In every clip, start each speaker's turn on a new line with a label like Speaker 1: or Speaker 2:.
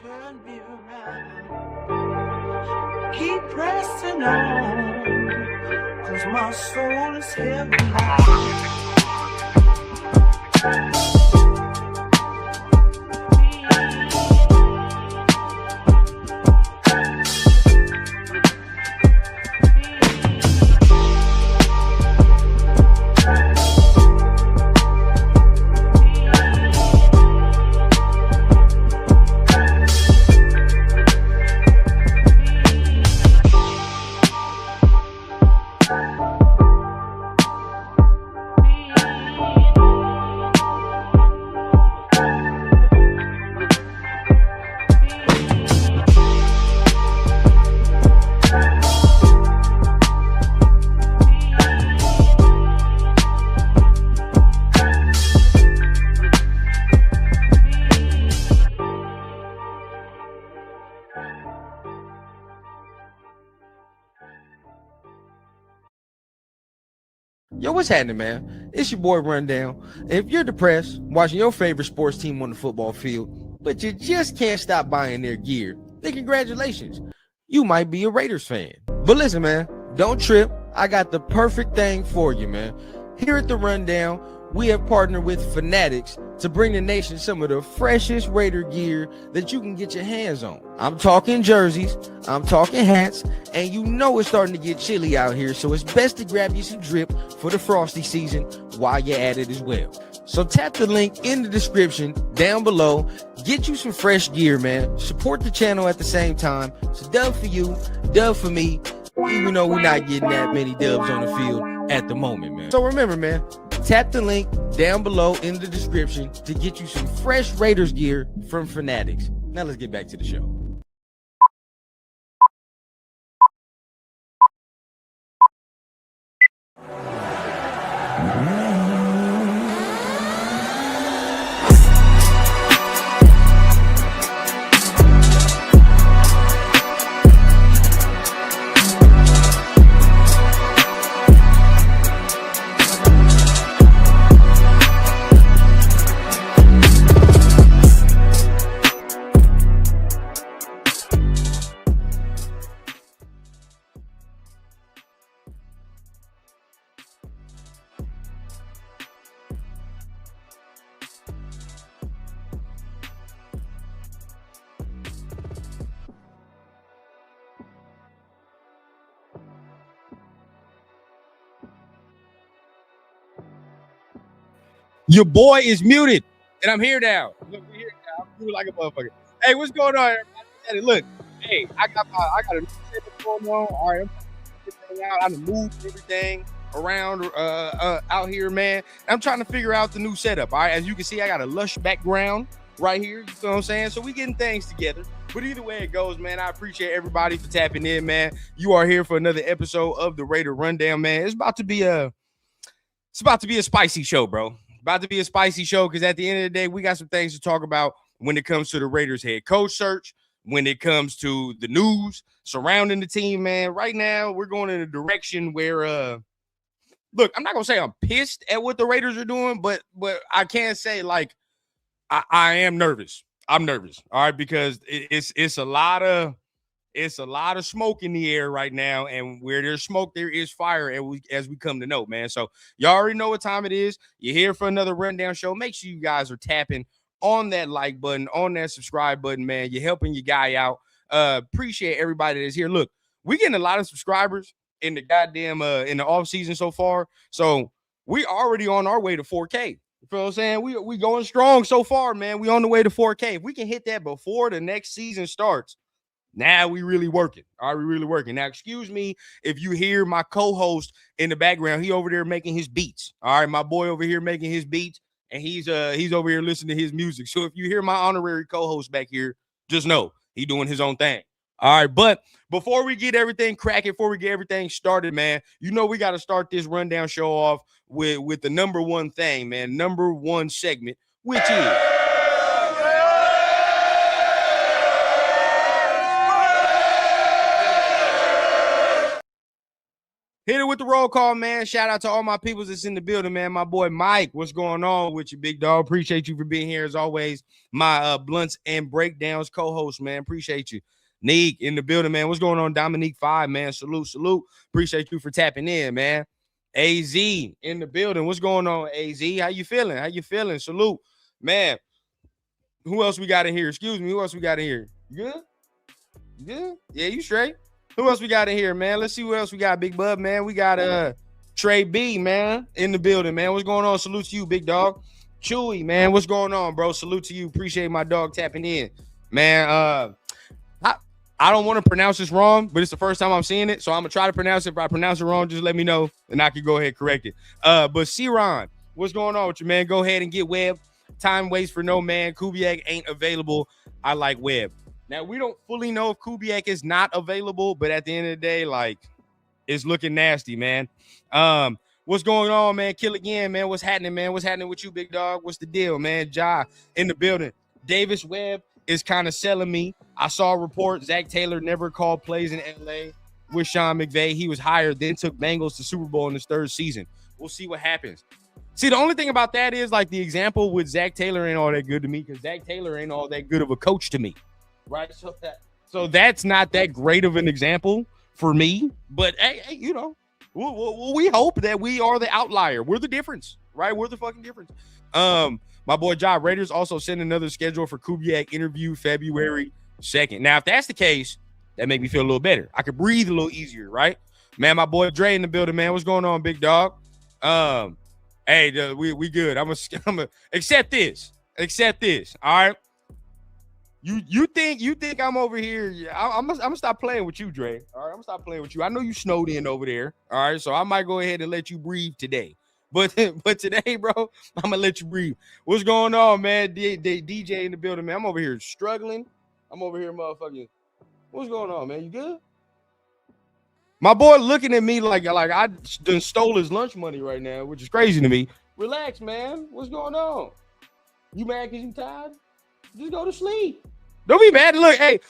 Speaker 1: Turn me around, keep pressing on, 'cause my soul is heavy.
Speaker 2: Yo, what's happening, man? It's your boy Rundown. If you're depressed watching your favorite sports team on the football field, but you just can't stop buying their gear, then congratulations. You might be a Raiders fan. But listen, man, don't trip. I got the perfect thing for you, man. Here at the Rundown, we have partnered with Fanatics to bring the nation some of the freshest Raider gear that you can get your hands on. I'm talking jerseys, I'm talking hats, and you know it's starting to get chilly out here, so it's best to grab you some drip for the frosty season while you're at it as well. So tap the link in the description down below, get you some fresh gear, man. Support the channel at the same time. It's a dub for you, dub for me, even though we're not getting that many dubs on the field at the moment, man. So remember, man, tap the link down below in the description to get you some fresh Raiders gear from Fanatics. Now let's get back to the show.
Speaker 3: Your boy is muted, and I'm here now. Look, we're here now. I'm muted like a motherfucker. Hey, what's going on, everybody? Look, hey, I got a new setup going on. All right, I'm trying to get this thing out. I'm moved everything around out here, man. I'm trying to figure out the new setup. All right, as you can see, I got a lush background right here. You know what I'm saying? So we getting things together. But either way it goes, man, I appreciate everybody for tapping in, man. You are here for another episode of the Raider Rundown, man. It's about to be It's about to be a spicy show, bro. About to be a spicy show because at the end of the day, we got some things to talk about when it comes to the Raiders head coach search, when it comes to the news surrounding the team, man. Right now, we're going in a direction where, look, I'm not going to say I'm pissed at what the Raiders are doing, but I can't say, like, I am nervous. I'm nervous, all right, because it's a lot of smoke in the air right now, and where there's smoke, there is fire, as we come to know, man. So y'all already know what time it is. You're here for another rundown show. Make sure you guys are tapping on that like button, on that subscribe button, man. You're helping your guy out. Appreciate everybody that's here. Look, we getting a lot of subscribers in the goddamn in the off season so far, so we already on our way to 4K. You feel what I'm saying? We going strong so far, man. We on the way to 4K. If we can hit that before the next season starts, now we really working. All right, we really working. Now, excuse me if you hear my co-host in the background. He over there making his beats. All right, my boy over here making his beats, and he's over here listening to his music. So if you hear my honorary co-host back here, just know he doing his own thing. All right, but before we get everything cracking, before we get everything started, man, you know we got to start this rundown show off with the number one thing, man, number one segment, which is hit it with the roll call, man. Shout out to all my peoples that's in the building, man. My boy Mike, what's going on with you, big dog? Appreciate you for being here as always. My Blunts and Breakdowns co-host, man. Appreciate you. Neek in the building, man. What's going on? Dominique 5, man. Salute. Appreciate you for tapping in, man. AZ in the building. What's going on, AZ? How you feeling? Salute, man. Who else we got in here? Excuse me. Who else we got in here? You good? Yeah, you straight? Who else we got in here, man? Let's see what else we got, Big Bub, man. We got Trey B, man, in the building, man. What's going on? Salute to you, big dog. Chewy, man. What's going on, bro? Salute to you. Appreciate my dog tapping in, man. I don't want to pronounce this wrong, but it's the first time I'm seeing it, so I'm gonna try to pronounce it. If I pronounce it wrong, just let me know, and I can go ahead and correct it. But C-Ron, what's going on with you, man? Go ahead and get Webb. Time waits for no man. Kubiak ain't available. I like Webb. Now, we don't fully know if Kubiak is not available, but at the end of the day, like, it's looking nasty, man. What's going on, man? Kill again, man. What's happening, man? What's happening with you, big dog? What's the deal, man? Ja in the building. Davis Webb is kind of selling me. I saw a report Zach Taylor never called plays in LA with Sean McVay. He was hired, then took Bengals to Super Bowl in his third season. We'll see what happens. See, the only thing about that is, like, the example with Zach Taylor ain't all that good to me because Zach Taylor ain't all that good of a coach to me. Right, so that's not that great of an example for me. But hey, you know, we hope that we are the outlier. We're the difference, right? We're the fucking difference. My boy John Raiders also sent another schedule for Kubiak interview February 2nd. Now, if that's the case, that make me feel a little better. I could breathe a little easier, right? Man, my boy Dre in the building, man. What's going on, big dog? Hey, we good. I'm gonna accept this. All right. You think I'm over here? I'm gonna stop playing with you, Dre. All right, I'm gonna stop playing with you. I know you snowed in over there. All right, so I might go ahead and let you breathe today. But today, bro, I'm gonna let you breathe. What's going on, man? DJ in the building, man. I'm over here struggling. I'm over here, motherfucking. What's going on, man? You good? My boy looking at me like I done stole his lunch money right now, which is crazy to me. Relax, man. What's going on? You mad because you tired? Just go to sleep. Don't be mad. Look, hey,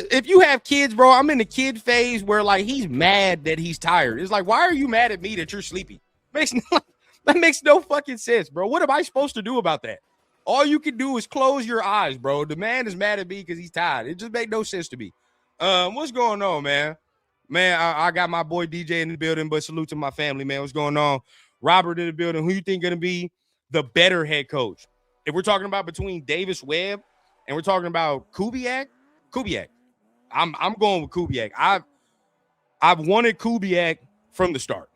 Speaker 3: if you have kids, bro, I'm in the kid phase where, like, he's mad that he's tired. It's like, why are you mad at me that you're sleepy? That makes no fucking sense, bro. What am I supposed to do about that? All you can do is close your eyes, bro. The man is mad at me because he's tired. It just makes no sense to me. What's going on, man? Man, I got my boy DJ in the building, but salute to my family, man. What's going on? Robert in the building. Who you think going to be the better head coach? If we're talking about between Davis Webb and we're talking about Kubiak, I'm going with Kubiak. I've wanted Kubiak from the start,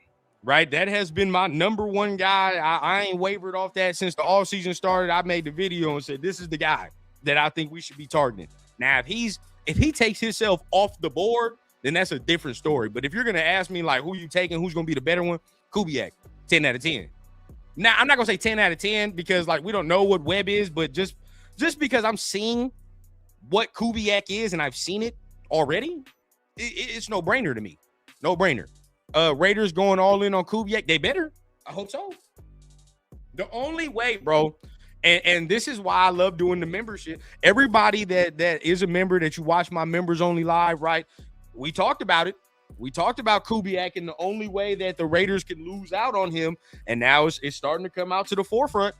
Speaker 3: right? That has been my number one guy. I ain't wavered off that since the offseason started. I made the video and said, this is the guy that I think we should be targeting. Now, if he takes himself off the board, then that's a different story. But if you're going to ask me, like, who you taking, who's going to be the better one, Kubiak, 10 out of 10. Now, I'm not going to say 10 out of 10 because, like, we don't know what Webb is, but just because I'm seeing what Kubiak is and I've seen it already, it's no-brainer to me. No-brainer. Raiders going all in on Kubiak, they better. I hope so. The only way, bro, and this is why I love doing the membership. Everybody that is a member that you watch my members only live, right? We talked about it. We talked about Kubiak and the only way that the Raiders can lose out on him, and now it's starting to come out to the forefront.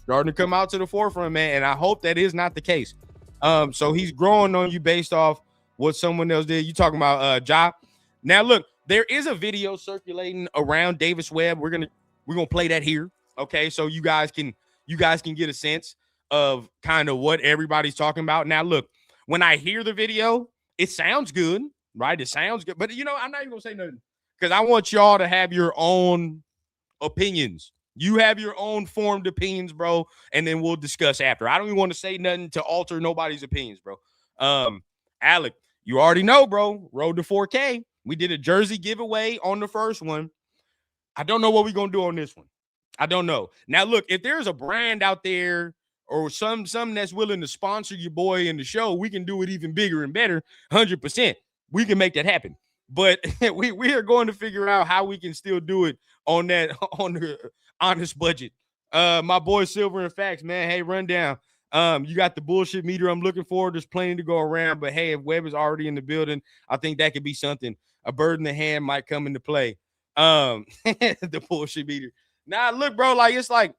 Speaker 3: Man, and I hope that is not the case. So he's growing on you based off what someone else did. You talking about Ja? Now look, there is a video circulating around Davis Webb. We're gonna play that here. Okay, so you guys can get a sense of kind of what everybody's talking about. Now look, when I hear the video, it sounds good, right? It sounds good, but I'm not even gonna say nothing because I want y'all to have your own opinions. You have your own formed opinions, bro, and then we'll discuss after. I don't even want to say nothing to alter nobody's opinions, bro. Alec, you already know, bro. Road to 4K. We did a jersey giveaway on the first one. I don't know what we're gonna do on this one. I don't know. Now, look, if there's a brand out there or some that's willing to sponsor your boy in the show, we can do it even bigger and better. 100%. We can make that happen. But we are going to figure out how we can still do it on the honest budget. My boy Silver and Facts, man. Hey, rundown. You got the bullshit meter I'm looking for. There's plenty to go around. But hey, if Webb is already in the building, I think that could be something. A bird in the hand might come into play. The bullshit meter. Nah, look, bro, like it's like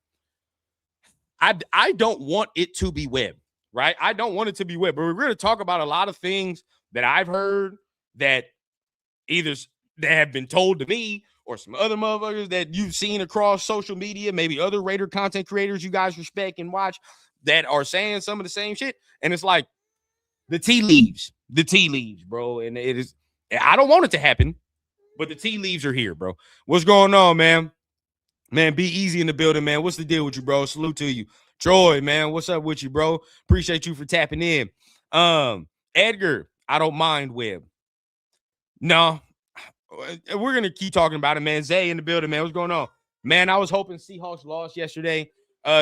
Speaker 3: I don't want it to be Webb, right? I don't want it to be Webb, but we're going to talk about a lot of things that I've heard that either that have been told to me or some other motherfuckers that you've seen across social media, maybe other Raider content creators you guys respect and watch that are saying some of the same shit. And it's like the tea leaves, bro. And it is, I don't want it to happen, but the tea leaves are here, bro. What's going on, man? Man, be easy in the building, man. What's the deal with you, bro? Salute to you. Troy, man, what's up with you, bro? Appreciate you for tapping in. Edgar, I don't mind Webb. No, we're going to keep talking about it, man. Zay in the building, man. What's going on? Man, I was hoping Seahawks lost yesterday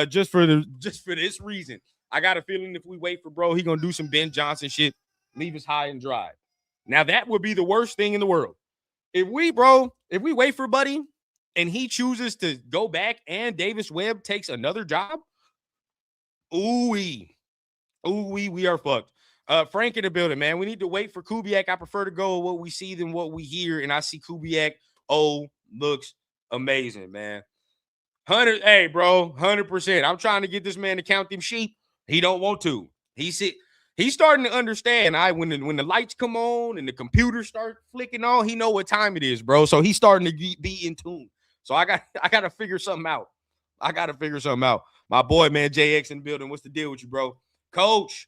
Speaker 3: just for this reason. I got a feeling if we wait for bro, he going to do some Ben Johnson shit, leave us high and dry. Now, that would be the worst thing in the world. If we wait for Buddy and he chooses to go back and Davis Webb takes another job, we are fucked. Frank in the building, man. We need to wait for Kubiak. I prefer to go with what we see than what we hear, and I see Kubiak. Looks amazing, man. 100, hey, bro, 100%. I'm trying to get this man to count them sheep. He don't want to. He's starting to understand. When the lights come on and the computers start flicking on, he know what time it is, bro. So he's starting to be in tune. So I got to figure something out. My boy, man, JX in the building. What's the deal with you, bro? Coach,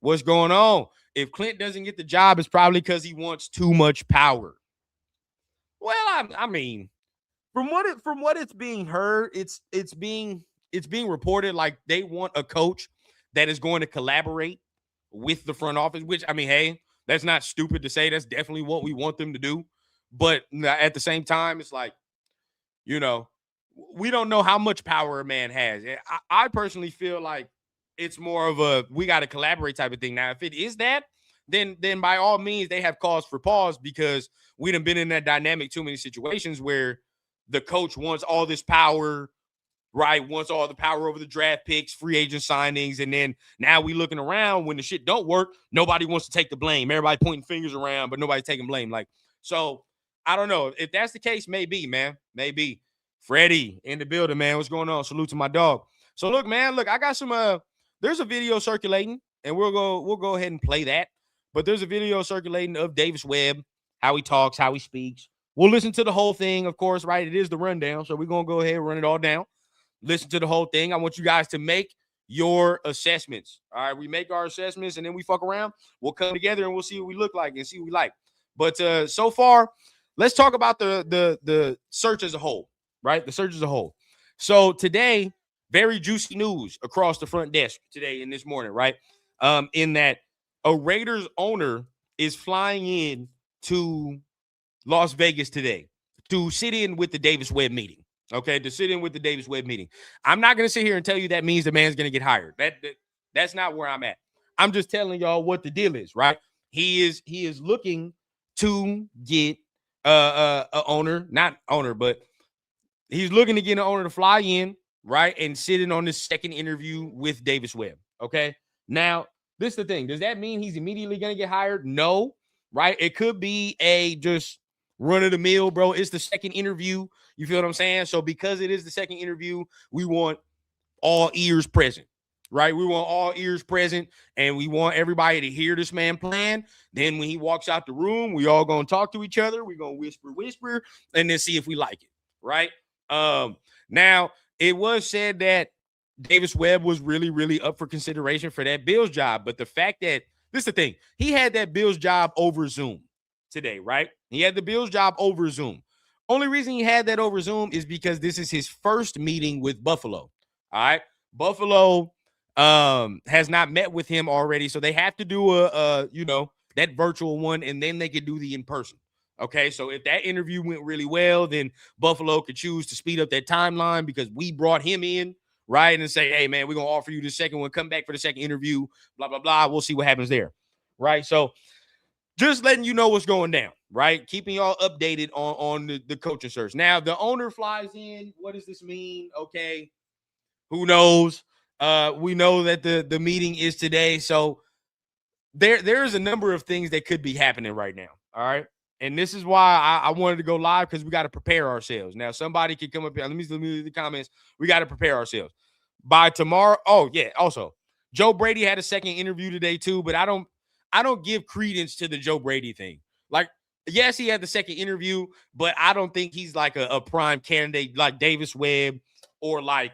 Speaker 3: what's going on? If Clint doesn't get the job, it's probably because he wants too much power. Well, I mean, from what it's being heard, it's being reported like they want a coach that is going to collaborate with the front office, which, I mean, hey, that's not stupid to say. That's definitely what we want them to do. But at the same time, it's like, we don't know how much power a man has. I personally feel like it's more of a we got to collaborate type of thing. Now, if it is that, then by all means, they have cause for pause because we done been in that dynamic too many situations where the coach wants all this power, right? Wants all the power over the draft picks, free agent signings. And then now we looking around when the shit don't work. Nobody wants to take the blame. Everybody pointing fingers around, but nobody's taking blame. Like, so I don't know. If that's the case, maybe, man. Maybe. Freddie in the building, man. What's going on? Salute to my dog. So look, man, I got some there's a video circulating, and we'll go ahead and play that. But there's a video circulating of Davis Webb, how he talks, how he speaks. We'll listen to the whole thing, of course, right? It is the rundown, so we're going to go ahead and run it all down. Listen to the whole thing. I want you guys to make your assessments. All right, we make our assessments, and then we fuck around. We'll come together, and we'll see what we look like and see what we like. But so far, let's talk about the search as a whole, right? The search as a whole. So today, very juicy news across the front desk today and this morning, right? In that a Raiders owner is flying in to Las Vegas today to sit in with the Davis Webb meeting. Okay, to sit in with the Davis Webb meeting. I'm not going to sit here and tell you that means the man's going to get hired. That's not where I'm at. I'm just telling y'all what the deal is, right? He is looking to get a owner, not owner, but He's looking to get an owner to fly in, right, and sit in on this second interview with Davis Webb. Okay. Now, this is the thing. Does that mean he's immediately going to get hired? No, right? It could be a just run of the mill, bro. It's the second interview. You feel what I'm saying? So because it is the second interview, we want all ears present, right? We want all ears present, and we want everybody to hear this man plan. Then when he walks out the room, we all going to talk to each other. We're going to whisper, and then see if we like it, right? Now, it was said that Davis Webb was really, really up for consideration for that Bills job. But the fact that, this is the thing, he had that Bills job over Zoom today, right? He had the Bills job over Zoom. Only reason he had that over Zoom is because this is his first meeting with Buffalo. All right. Buffalo has not met with him already. So they have to do that virtual one, and then they could do the in-person. Okay. So if that interview went really well, then Buffalo could choose to speed up that timeline because we brought him in, right? And say, hey, man, we're going to offer you the second one. Come back for the second interview, blah, blah, blah. We'll see what happens there. Right. So just letting you know what's going down, right? Keeping y'all updated on the coaching search. Now, the owner flies in. What does this mean? Okay. Who knows? We know that the meeting is today. So there's a number of things that could be happening right now. All right. And this is why I wanted to go live, because we got to prepare ourselves. Now, somebody could come up here. Let me read the comments. We got to prepare ourselves. By tomorrow. Oh, yeah. Also, Joe Brady had a second interview today, too, but I don't give credence to the Joe Brady thing. Like, yes, he had the second interview, but I don't think he's like a prime candidate like Davis Webb or like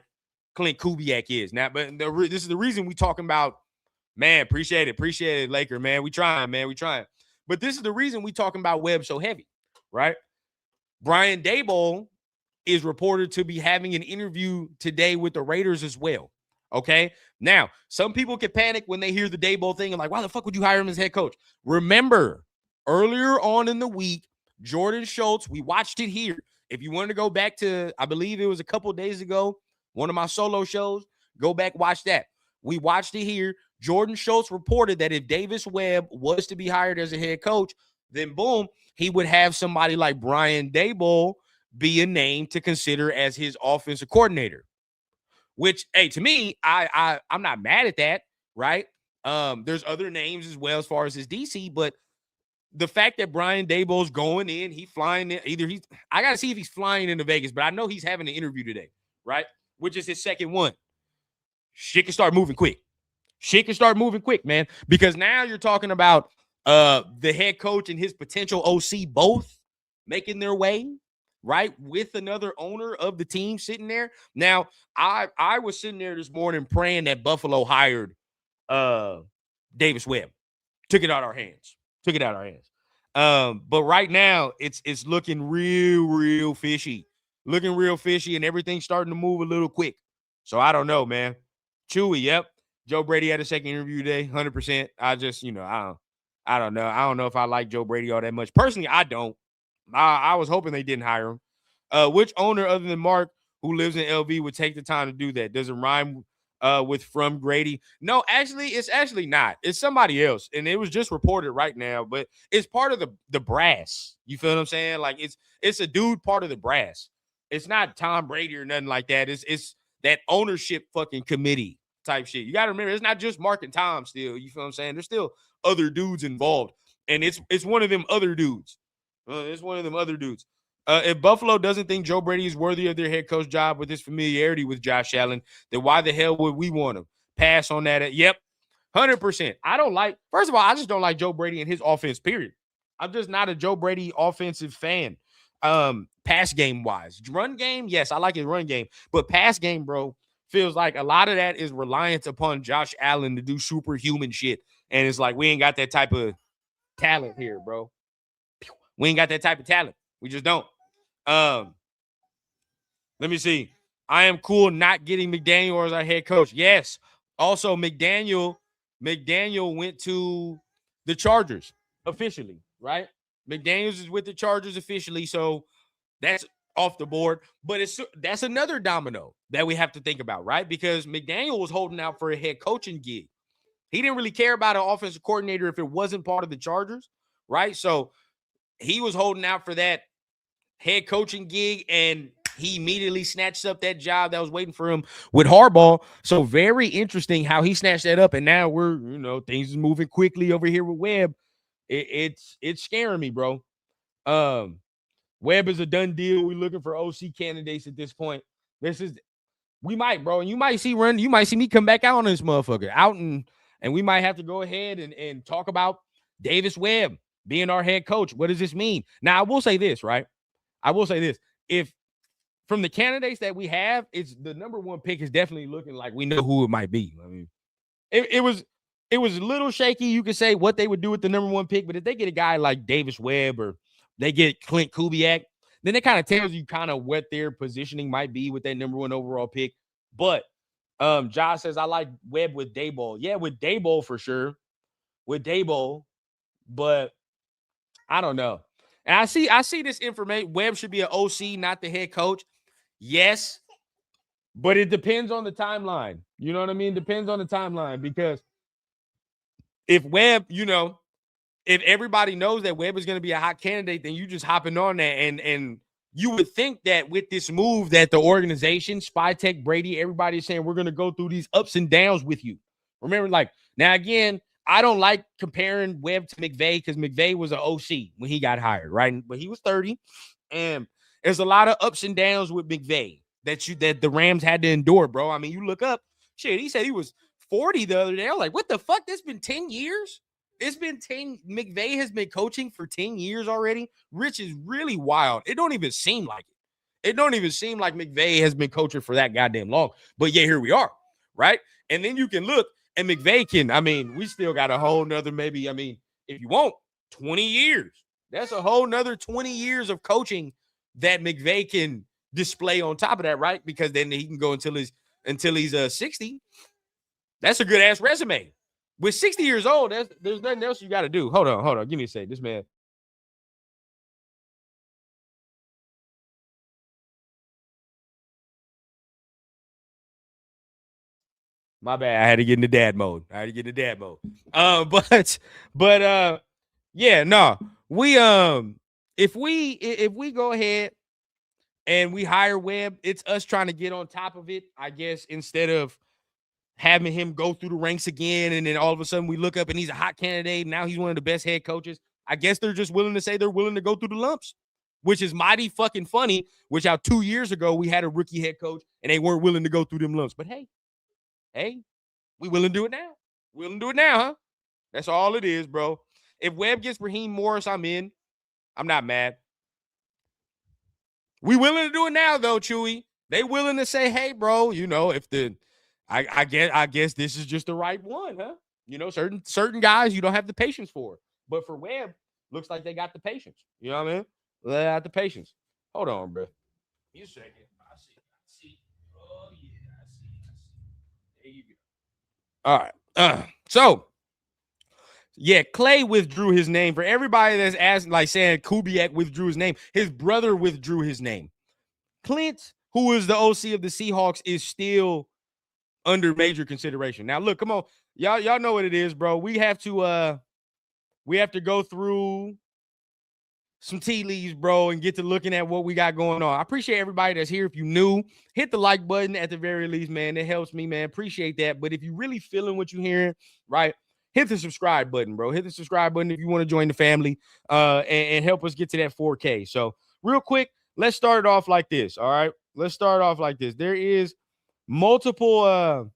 Speaker 3: Clint Kubiak is. Now, but this is the reason we talking about, man, appreciate it, Laker, man. We trying. But this is the reason we talking about Webb so heavy, right? Brian Daboll is reported to be having an interview today with the Raiders as well. Okay. Now, some people can panic when they hear the Daboll thing and like, why the fuck would you hire him as head coach? Remember, earlier on in the week, Jordan Schultz, we watched it here. If you want to go back to, I believe it was a couple of days ago, one of my solo shows, go back, watch that. We watched it here. Jordan Schultz reported that if Davis Webb was to be hired as a head coach, then boom, he would have somebody like Brian Daboll be a name to consider as his offensive coordinator. Which, hey, to me, I'm not mad at that, right? There's other names as well as far as his DC, but the fact that Brian Daboll's going in, he's flying in, I got to see if he's flying into Vegas, but I know he's having an interview today, right? Which is his second one. Shit can start moving quick. Man, because now you're talking about the head coach and his potential OC both making their way, right, with another owner of the team sitting there. Now, I was sitting there this morning praying that Buffalo hired Davis Webb. Took it out of our hands. But right now, it's looking real fishy. And everything's starting to move a little quick. So I don't know, man. Chewy, yep. Joe Brady had a second interview today, 100%. I just, I don't know. I don't know if I like Joe Brady all that much. Personally, I don't. I was hoping they didn't hire him. Which owner other than Mark, who lives in LV, would take the time to do that? Does it rhyme with from Grady? No, actually, it's actually not. It's somebody else. And it was just reported right now, but it's part of the brass. You feel what I'm saying? Like it's a dude part of the brass. It's not Tom Brady or nothing like that. It's that ownership fucking committee type shit. You got to remember, it's not just Mark and Tom still. You feel what I'm saying? There's still other dudes involved. And it's one of them other dudes. If Buffalo doesn't think Joe Brady is worthy of their head coach job with his familiarity with Josh Allen, then why the hell would we want him? Pass on that. Yep, 100%. First of all, I just don't like Joe Brady and his offense, period. I'm just not a Joe Brady offensive fan. Pass game wise. Run game, yes, I like his run game. But pass game, bro, feels like a lot of that is reliance upon Josh Allen to do superhuman shit. And it's like, we ain't got that type of talent here, bro. We ain't got that type of talent. We just don't. Let me see. I am cool not getting McDaniel as our head coach. Yes. Also, McDaniel went to the Chargers officially, right? McDaniels is with the Chargers officially, so that's off the board. But that's another domino that we have to think about, right? Because McDaniel was holding out for a head coaching gig. He didn't really care about an offensive coordinator if it wasn't part of the Chargers, right? So he was holding out for that head coaching gig, and
Speaker 2: he immediately snatched up that job that was waiting for him with Harbaugh. So very interesting how he snatched that up. And now we're, things is moving quickly over here with Webb. It's scaring me, bro. Webb is a done deal. We're looking for OC candidates at this point. We might, bro. And you might see me come back out on this motherfucker and we might have to go ahead and talk about Davis Webb being our head coach. What does this mean? Now, I will say this, right? If from the candidates that we have, it's the number one pick is definitely looking like we know who it might be. I mean, it was a little shaky. You could say what they would do with the number one pick, but if they get a guy like Davis Webb or they get Clint Kubiak, then it kind of tells you kind of what their positioning might be with that number one overall pick. But Josh says, I like Webb with Daboll. Yeah, with Daboll for sure. With Daboll, but I don't know. And I see this information. Webb should be an OC, not the head coach. Yes, but it depends on the timeline. You know what I mean? Depends on the timeline, because if Webb, if everybody knows that Webb is going to be a hot candidate, then you just hopping on that. And you would think that with this move that the organization, Spytech, Brady, everybody is saying we're going to go through these ups and downs with you. Remember, now again, I don't like comparing Webb to McVay because McVay was an OC when he got hired, right? But he was 30, and there's a lot of ups and downs with McVay that the Rams had to endure, bro. I mean, you look up, shit, he said he was 40 the other day. I was like, what the fuck? That's been 10 years? It's been 10. McVay has been coaching for 10 years already. Rich is really wild. It don't even seem like it. It don't even seem like McVay has been coaching for that goddamn long. But yeah, here we are, right? And then you can look, and McVay we still got a whole nother, if you want, 20 years. That's a whole nother 20 years of coaching that McVay can display on top of that, right? Because then he can go until he's 60. That's a good ass resume. With 60 years old, there's nothing else you got to do. Hold on. Give me a sec. This man. My bad. I had to get into dad mode. Yeah, no. We if we go ahead and we hire Webb, it's us trying to get on top of it, I guess, instead of having him go through the ranks again, and then all of a sudden we look up and he's a hot candidate. Now he's one of the best head coaches. I guess they're just willing to say they're willing to go through the lumps, which is mighty fucking funny, which 2 years ago we had a rookie head coach and they weren't willing to go through them lumps. But hey, we willing to do it now. Willing to do it now, huh? That's all it is, bro. If Webb gets Raheem Morris, I'm in. I'm not mad. We willing to do it now, though, Chewy. They willing to say, hey, bro, if I guess this is just the right one, huh? Certain guys you don't have the patience for. But for Webb, looks like they got the patience. You know what I mean? They got the patience. Hold on, bro. You second. I see. Oh, yeah, I see. There you go. All right. So, yeah, Clay withdrew his name. For everybody that's asking, saying Kubiak withdrew his name, his brother withdrew his name. Clint, who is the OC of the Seahawks, is still under major consideration. Now, look, come on. Y'all know what it is, bro. We have to go through some tea leaves, bro, and get to looking at what we got going on. I appreciate everybody that's here. If you new, hit the like button at the very least, man. It helps me, man. Appreciate that. But if you really feeling what you're hearing, right, hit the subscribe button, bro. Hit the subscribe button if you want to join the family and help us get to that 4K. So real quick, let's start it off like this, all right? Let's start off like this. There's multiple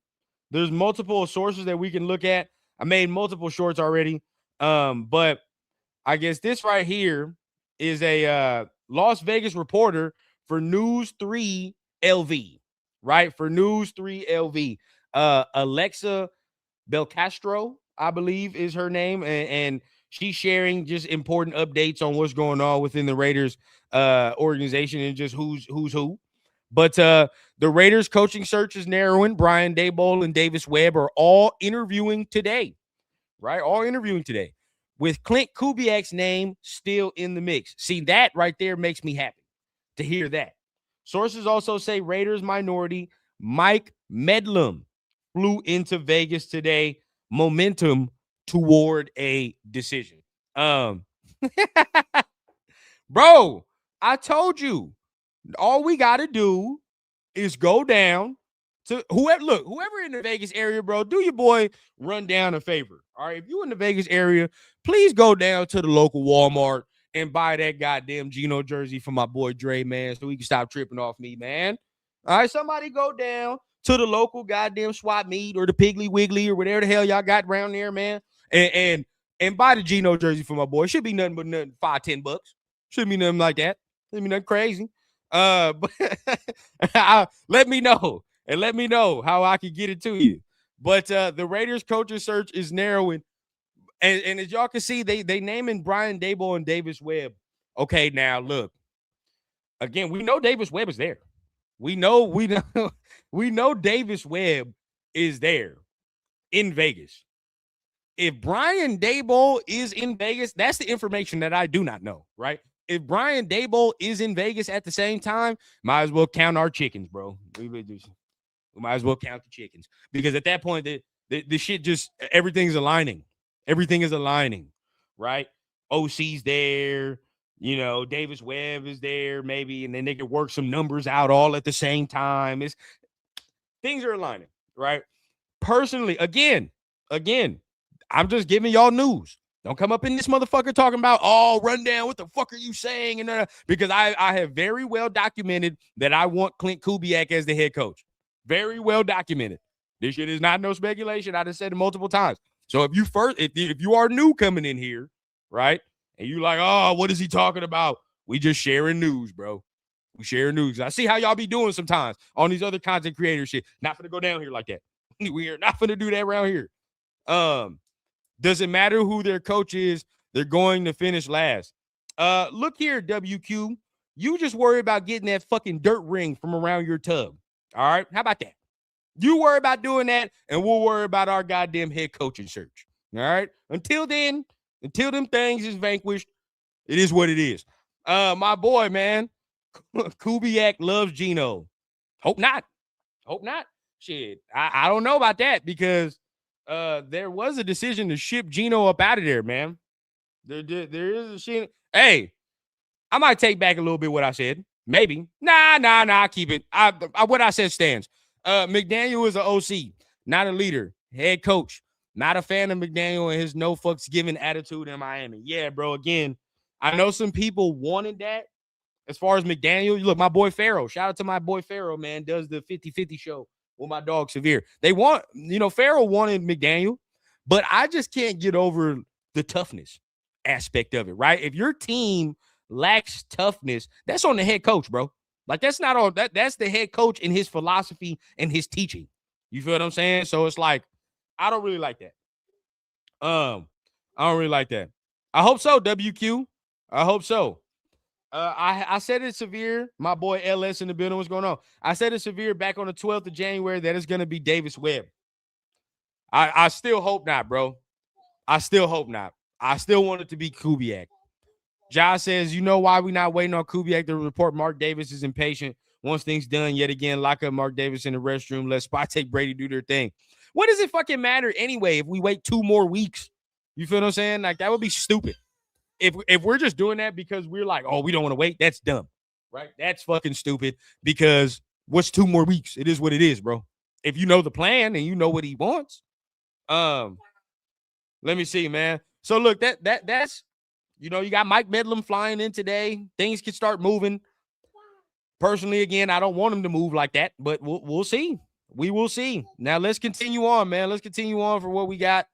Speaker 2: sources that we can look at. I made multiple shorts already, but I guess this right here is a Las Vegas reporter for News 3 LV, right? For News 3 LV. Alexa Belcastro, I believe is her name, and she's sharing just important updates on what's going on within the Raiders organization and just who's who. But the Raiders coaching search is narrowing. Brian Daboll and Davis Webb are all interviewing today, right? All interviewing today, with Clint Kubiak's name still in the mix. See, that right there makes me happy to hear that. Sources also say Raiders minority Mike Medlum flew into Vegas today. Momentum toward a decision. Bro, I told you
Speaker 3: All we got to do is go down to whoever in the Vegas area, bro, do your boy run down a favor. All right. If you in the Vegas area, please go down to the local Walmart and buy that goddamn Geno jersey for my boy Dre, man, so he can stop tripping off me, man. All right. Somebody go down to the local goddamn swap meet or the Piggly Wiggly or whatever the hell y'all got around there, man. And buy the Geno jersey for my boy. It should be nothing but $5, $10. Shouldn't be nothing like that. Shouldn't be nothing crazy. But let me know. And let me know how I can get it to you. But the Raiders coaching search is narrowing. And as y'all can see, they naming Brian Daboll and Davis Webb. Okay, now look. Again, we know Davis Webb is there. We know Davis Webb is there in Vegas. If Brian Daboll is in Vegas, that's the information that I do not know, right? If Brian Daboll is in Vegas at the same time, might as well count our chickens, bro. We might as well count the chickens because at that point, the shit just everything's aligning. Everything is aligning, right? OC's there, Davis Webb is there, maybe, and then they can work some numbers out all at the same time. Things are aligning, right? Personally, again, I'm just giving y'all news. Don't come up in this motherfucker talking about, rundown, what the fuck are you saying? And because I have very well documented that I want Clint Kubiak as the head coach. Very well documented. This shit is not no speculation. I just said it multiple times. So if you are new coming in here, right, and you like, what is he talking about? We just sharing news, bro. We share news. I see how y'all be doing sometimes on these other content creator shit. Not gonna go down here like that. We are not gonna do that around here. Doesn't matter who their coach is, they're going to finish last. Look here, WQ. You just worry about getting that fucking dirt ring from around your tub. All right? How about that? You worry about doing that, and we'll worry about our goddamn head coaching search. All right? Until then, until them things is vanquished, it is what it is. My boy, man, Kubiak loves Geno. Hope not. Shit, I don't know about that because there was a decision to ship Geno up out of there, man. There is a shit. Hey, I might take back a little bit what I said. Maybe. Nah, keep it. What I said stands. McDaniel is an OC, not a leader. Head coach. Not a fan of McDaniel and his no fucks given attitude in Miami. Yeah, bro, again, I know some people wanted that. As far as McDaniel, look, my boy Farrell. Shout out to my boy Farrell, man. Does the 50-50 show with my dog Severe. Farrell wanted McDaniel, but I just can't get over the toughness aspect of it, right? If your team lacks toughness, that's on the head coach, bro. Like, that's not on that. That's the head coach and his philosophy and his teaching. You feel what I'm saying? So it's like, I don't really like that. I don't really like that. I hope so, WQ. I hope so. I said it severe. My boy LS in the building. What's going on? I said it severe back on the 12th of January that it's going to be Davis Webb. I still hope not, bro. I still hope not. I still want it to be Kubiak. Josh says, you know why we not waiting on Kubiak to report Mark Davis is impatient. Once things done, yet again, lock up Mark Davis in the restroom. Let Spot take Brady do their thing. What does it fucking matter anyway if we wait 2 more weeks? You feel what I'm saying? Like, that would be stupid. If we're just doing that because we're like, we don't want to wait, that's dumb, right? That's fucking stupid because what's 2 more weeks? It is what it is, bro. If you know the plan and you know what he wants. Let me see, man. So look, that's, you got Mike Medlin flying in today. Things can start moving. Personally, again, I don't want him to move like that, but we'll see. We will see. Now let's continue on, man. Let's continue on for what we got.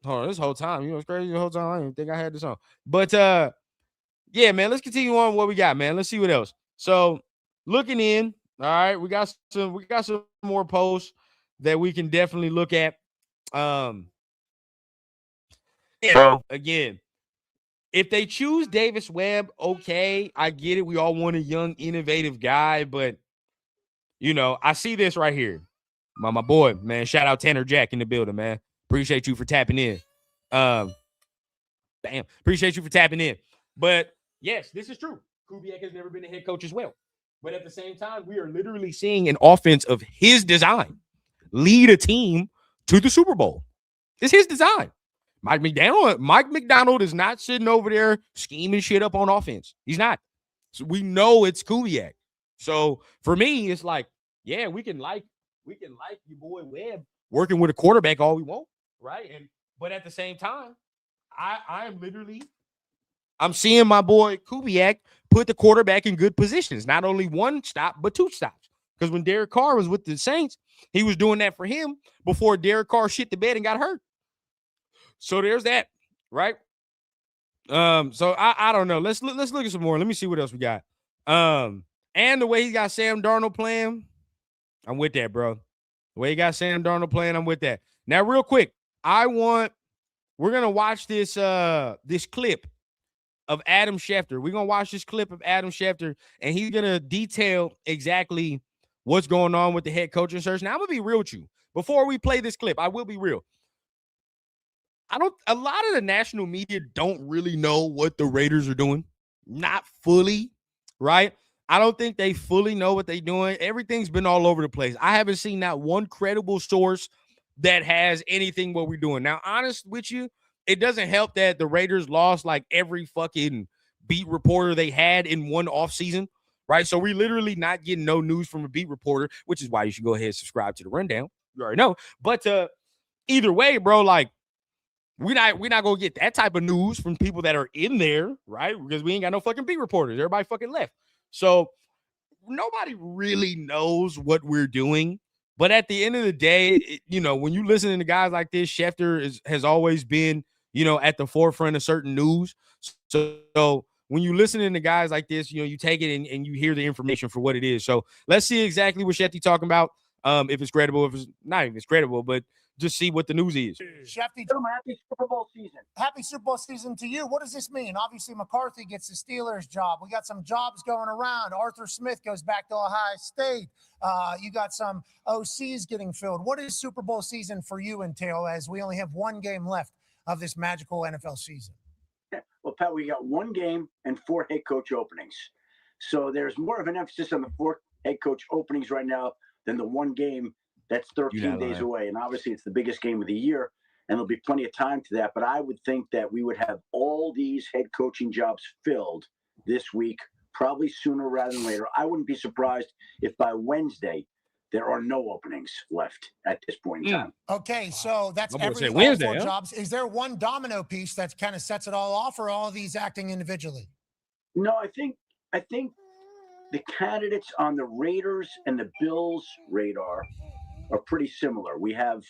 Speaker 3: Hold on, this whole time, it's crazy. The whole time, I didn't think I had this on. But yeah, man, let's continue on what we got, man. Let's see what else. So looking in, all right, we got some more posts that we can definitely look at. Again, if they choose Davis Webb, okay, I get it. We all want a young, innovative guy, but I see this right here. My boy, man. Shout out Tanner Jack in the building, man. Appreciate you for tapping in. Appreciate you for tapping in. But yes, this is true. Kubiak has never been a head coach as well. But at the same time, we are literally seeing an offense of his design lead a team to the Super Bowl. It's his design. Mike McDonald is not sitting over there scheming shit up on offense. He's not. So we know it's Kubiak. So for me, it's like, yeah, we can like your boy Webb working with a quarterback all we want, right? But at the same time, I'm seeing my boy Kubiak put the quarterback in good positions, not only one stop, but two stops. Because when Derek Carr was with the Saints, he was doing that for him before Derek Carr shit the bed and got hurt. So there's that, right? So I don't know. Let's look at some more. Let me see what else we got. And the way he got Sam Darnold playing, I'm with that, bro. The way he got Sam Darnold playing, I'm with that. Now, real quick, we're gonna watch this clip of Adam Schefter. We're gonna watch this clip of Adam Schefter, and he's gonna detail exactly what's going on with the head coaching search. Now, I'm gonna be real with you. Before we play this clip, I will be real. A lot of the national media don't really know what the Raiders are doing. Not fully, right? I don't think they fully know what they're doing. Everything's been all over the place. I haven't seen that one credible source that has anything what we're doing. Now, honest with you, it doesn't help that the Raiders lost like every fucking beat reporter they had in one offseason, right? So we're literally not getting no news from a beat reporter, which is why you should go ahead and subscribe to the Rundown. You already know. But either way, bro, like, we're not gonna get that type of news from people that are in there, right? Because we ain't got no fucking beat reporters. Everybody fucking left. So nobody really knows what we're doing. But at the end of the day, when you listen to guys like this, Schefter has always been, at the forefront of certain news. So when you listen to guys like this, you take it and you hear the information for what it is. So let's see exactly what Schefter's talking about. If it's credible, if it's not even credible, but just see what the news is.
Speaker 4: Shefty,
Speaker 5: happy Super Bowl season.
Speaker 4: Happy Super Bowl season to you. What does this mean? Obviously, McCarthy gets the Steelers job. We got some jobs going around. Arthur Smith goes back to Ohio State. You got some OCs getting filled. What does Super Bowl season for you entail, as we only have one game left of this magical NFL season?
Speaker 5: Well, Pat, we got one game and 4 head coach openings. So there's more of an emphasis on the 4 head coach openings right now than the one game that's 13 days away. And obviously it's the biggest game of the year, and there'll be plenty of time to that. But I would think that we would have all these head coaching jobs filled this week, probably sooner rather than later. I wouldn't be surprised if by Wednesday there are no openings left at this point in time.
Speaker 4: Okay, so that's every
Speaker 3: Wednesday,
Speaker 4: 4 jobs. Is there one domino piece that kind of sets it all off, or all of these acting individually?
Speaker 5: No, I think the candidates on the Raiders and the Bills' radar are pretty similar. We have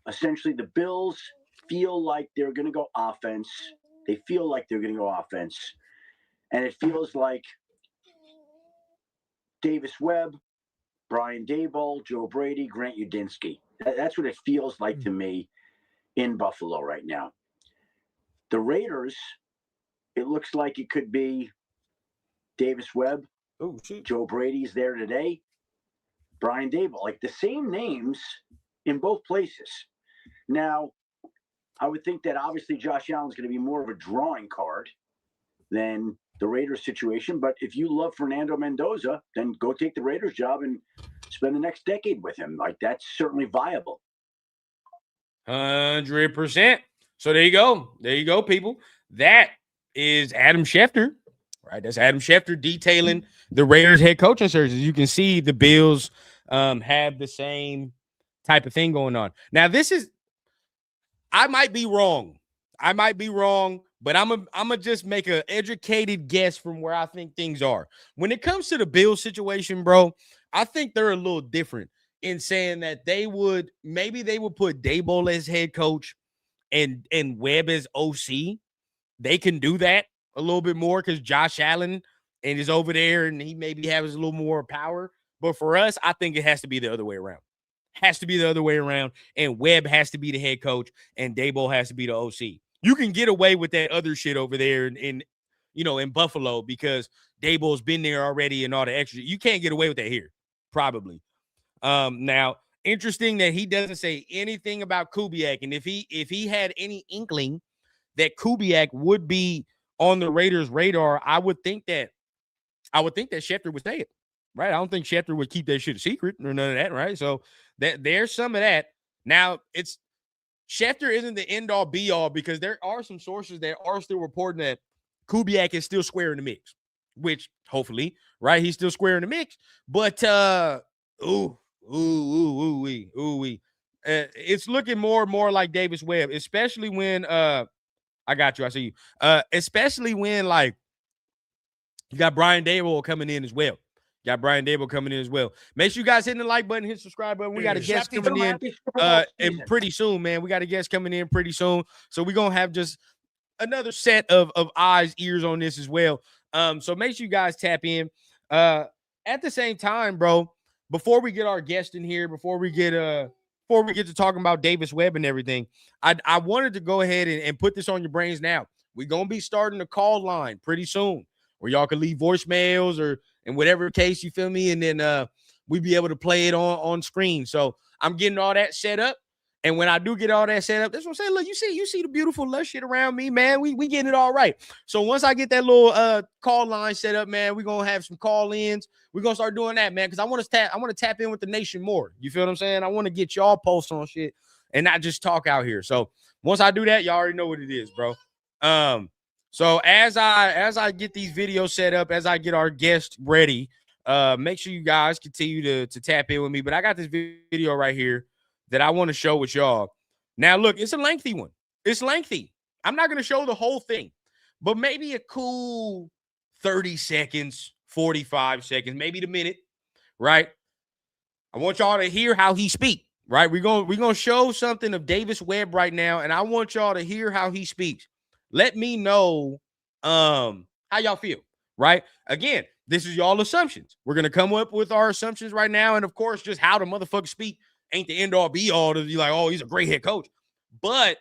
Speaker 5: essentially the Bills feel like they're going to go offense. They feel like they're going to go offense. And it feels like Davis Webb, Brian Daboll, Joe Brady, Grant Udinski. That's what it feels like to me in Buffalo right now. The Raiders, it looks like it could be Davis Webb.
Speaker 3: Oh, shit.
Speaker 5: Joe Brady's there today. Brian Daboll, like the same names in both places. Now, I would think that obviously Josh Allen's going to be more of a drawing card than the Raiders situation. But if you love Fernando Mendoza, then go take the Raiders job and spend the next decade with him. Like, that's certainly viable.
Speaker 3: 100%. So there you go. There you go, people. That is Adam Schefter, right? That's Adam Schefter detailing the Raiders head coaching search. As you can see, the Bills have the same type of thing going on. Now, I might be wrong. But I'm gonna just make an educated guess from where I think things are. When it comes to the Bills situation, bro, I think they're a little different in saying that they would put Daboll as head coach and Webb as OC. They can do that a little bit more because Josh Allen and is over there and he maybe has a little more power. But for us, I think it has to be the other way around. And Webb has to be the head coach and Daboll has to be the OC. You can get away with that other shit over there in Buffalo because Daboll's been there already and all the extra. You can't get away with that here, probably. Now, interesting that he doesn't say anything about Kubiak. And if he had any inkling that Kubiak would be on the Raiders' radar, I would think that Schefter would say it, right? I don't think Schefter would keep that shit a secret or none of that, right? So there's some of that. Now, Schefter isn't the end-all, be-all because there are some sources that are still reporting that Kubiak is still square in the mix. which hopefully, right, he's still square in the mix. But it's looking more and more like Davis Webb, especially when I got you. I see you. Especially when like you got Brian Daboll coming in as well. Make sure you guys hit the like button, hit the subscribe button. We got a guest coming in and pretty soon, man. We got a guest coming in pretty soon. So we're gonna have just another set of eyes, ears on this as well. So make sure you guys tap in. At the same time, bro, before we get our guest in here, before we get to talking about Davis Webb and everything, I wanted to go ahead and put this on your brains now. We're gonna be starting a call line pretty soon where y'all can leave voicemails or in whatever case, you feel me, and then we be able to play it on screen. So I'm getting all that set up. And when I do get all that set up, that's what I'm saying. Look, you see the beautiful lush shit around me, man. We getting it all right. So once I get that little call line set up, man, we're gonna have some call-ins. We're gonna start doing that, man, because I want to tap in with the nation more. You feel what I'm saying? I want to get y'all posts on shit and not just talk out here. So once I do that, y'all already know what it is, bro. So as I get these videos set up, as I get our guest ready, make sure you guys continue to tap in with me. But I got this video right here that I want to show with y'all. Now, look, it's a lengthy one. It's lengthy. I'm not going to show the whole thing, but maybe a cool 30 seconds, 45 seconds, maybe the minute, right? I want y'all to hear how he speaks, right? We're gonna show something of Davis Webb right now, and I want y'all to hear how he speaks. Let me know how y'all feel, right? Again, this is y'all assumptions. We're going to come up with our assumptions right now, and of course, just how the motherfucker speak ain't the end all be all to be like, oh, he's a great head coach. But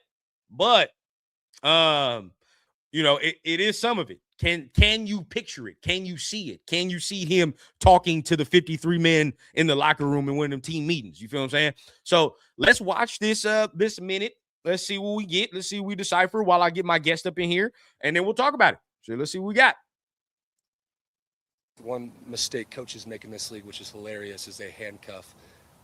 Speaker 3: you know, it is some of it. Can you picture it? Can you see it? Can you see him talking to the 53 men in the locker room in one of them team meetings? You feel what I'm saying? So let's watch this minute. Let's see what we get. Let's see what we decipher while I get my guest up in here, and then we'll talk about it. So let's see what we got.
Speaker 6: One mistake coaches make in this league, which is hilarious, is they handcuff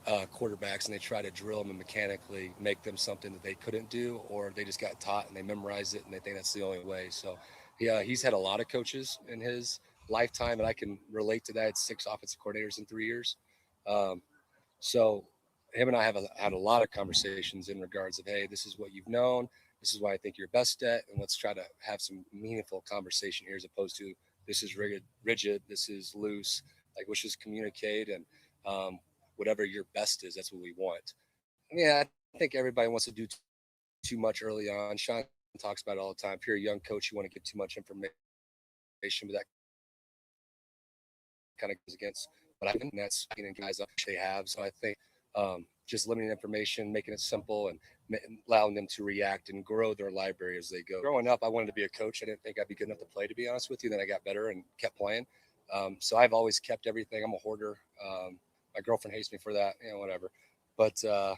Speaker 6: quarterbacks and they try to drill them and mechanically make them something that they couldn't do, or they just got taught and they memorized it and they think that's the only way. So yeah, he's had a lot of coaches in his lifetime, and I can relate to that. It's 6 offensive coordinators in 3 years. So him and I have had a lot of conversations in regards of, hey, this is what you've known. This is what I think you're best at. And let's try to have some meaningful conversation here, as opposed to this is rigid, this is loose. Like, let's just communicate, and whatever your best is, that's what we want. Yeah, I think everybody wants to do too much early on. Sean talks about it all the time. If you're a young coach, you want to give too much information, but that kind of goes against what I think that's guys actually have. So I think just limiting information, making it simple, and allowing them to react and grow their library as they go. Growing up, I wanted to be a coach. I didn't think I'd be good enough to play, to be honest with you. Then I got better and kept playing. So I've always kept everything. I'm a hoarder. My girlfriend hates me for that, whatever. But, I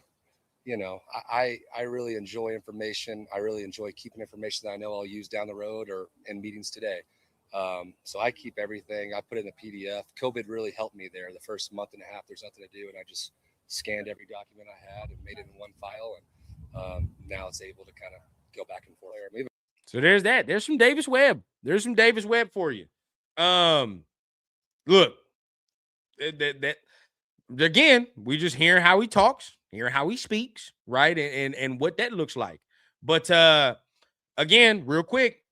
Speaker 6: really enjoy information. I really enjoy keeping information that I know I'll use down the road or in meetings today. So I keep everything. I put it in a PDF. COVID really helped me there. The first month and a half, there's nothing to do. And I just scanned every document I had and made it in one file. And now it's able to kind of go back and forth.
Speaker 3: So there's that. There's some Davis Webb. There's some Davis Webb for you. Look, that again, we just hear how he talks, hear how he speaks, right? And what that looks like. But again, real quick,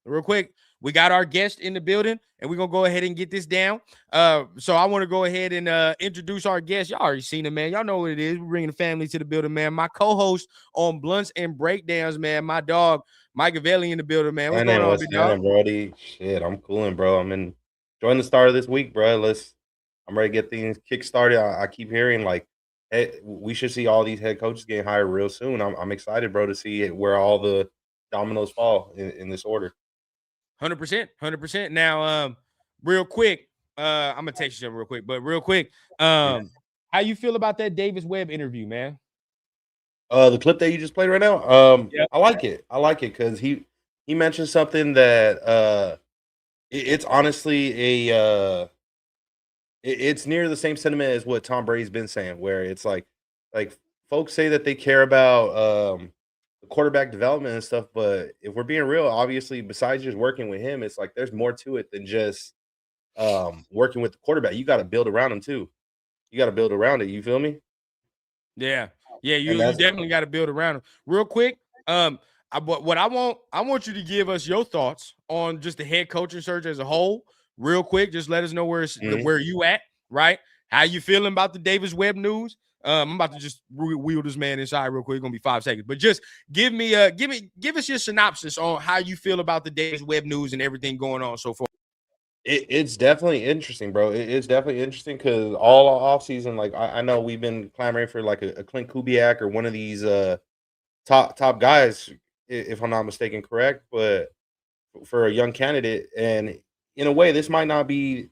Speaker 3: we got our guest in the building, and we're going to go ahead and get this down. So I want to go ahead and introduce our guest. Y'all already seen him, man. Y'all know what it is. We're bringing the family to the building, man. My co-host on Blunts and Breakdowns, man. My dog, Mike Gavelli, in the building, man. What's going on, big dog?
Speaker 7: Brody? Shit, I'm cooling, bro. I'm enjoying the start of this week, bro. I'm ready to get things kick-started. I keep hearing, like, hey, we should see all these head coaches getting hired real soon. I'm excited, bro, to see where all the dominoes fall in this order.
Speaker 3: 100%. Now, real quick, I'm gonna text you something real quick, but real quick, how you feel about that Davis Webb interview, man?
Speaker 7: The clip that you just played right now,
Speaker 3: Yep.
Speaker 7: I like it because he mentioned something that it's honestly it's near the same sentiment as what Tom Brady's been saying, where it's like folks say that they care about quarterback development and stuff, but if we're being real, obviously, besides just working with him, it's like there's more to it than just working with the quarterback. You got to build around him too. You got to build around it. You feel me?
Speaker 2: Yeah. You definitely got to build around him. Real quick, I want you to give us your thoughts on just the head coaching search as a whole. Real quick, just let us know where you at, right? How you feeling about the Davis Webb news? I'm about to just wheel this man inside real quick. It's gonna be 5 seconds, but just give us your synopsis on how you feel about the Davis Webb news and everything going on so far.
Speaker 7: It's definitely interesting, bro. It's definitely interesting because all off season, like I know we've been clamoring for like a Clint Kubiak or one of these top guys, if I'm not mistaken, correct? But for a young candidate, and in a way, this might not be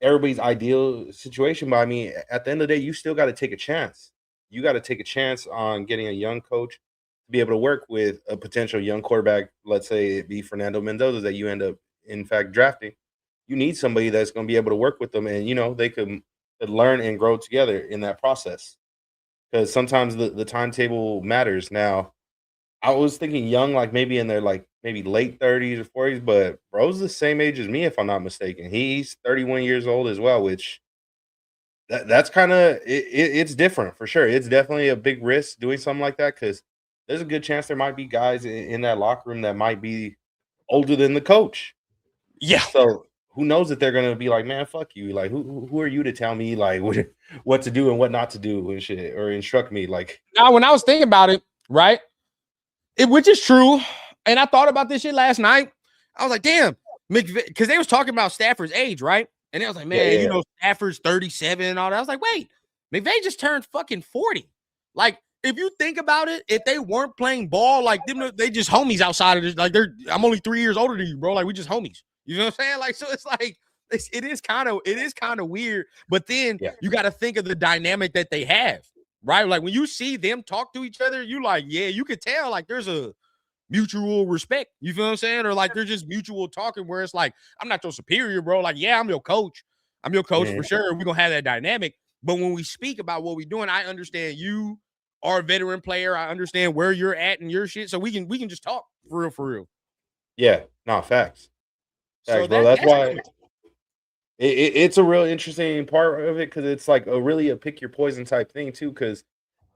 Speaker 7: everybody's ideal situation, but I mean, at the end of the day, you still got to take a chance. You got to take a chance on getting a young coach to be able to work with a potential young quarterback. Let's say it be Fernando Mendoza that you end up, in fact, drafting. You need somebody that's going to be able to work with them, and they could learn and grow together in that process. Because sometimes the timetable matters. Now, I was thinking young, like maybe in their maybe late 30s or 40s, but bro's the same age as me, if I'm not mistaken. He's 31 years old as well, which that's kind of it's different for sure. It's definitely a big risk doing something like that because there's a good chance there might be guys in that locker room that might be older than the coach.
Speaker 2: Yeah.
Speaker 7: So who knows that they're gonna be like, man, fuck you. Like, who are you to tell me like what to do and what not to do and shit, or instruct me? Like,
Speaker 2: now, when I was thinking about it, right, which is true, and I thought about this shit last night. I was like, damn, because they was talking about Stafford's age, right? And I was like, man, Stafford's 37 and all that. I was like, wait, McVay just turned fucking 40. Like, if you think about it, if they weren't playing ball, like them, they just homies outside of this. Like, I'm only 3 years older than you, bro. Like, we just homies. You know what I'm saying? Like, so it's like it is kind of weird. But then you got to think of the dynamic that they have, right? Like when you see them talk to each other, you like, yeah, you could tell like there's a mutual respect. You feel what I'm saying? Or like they're just mutual talking where it's like, I'm not your superior, bro. Like, yeah, I'm your coach. I'm your coach for sure. We're gonna have that dynamic. But when we speak about what we're doing, I understand you are a veteran player. I understand where you're at and your shit. So we can just talk for real.
Speaker 7: Yeah, no, facts. So bro. That's why it's a real interesting part of it because it's like a pick your poison type thing too. Because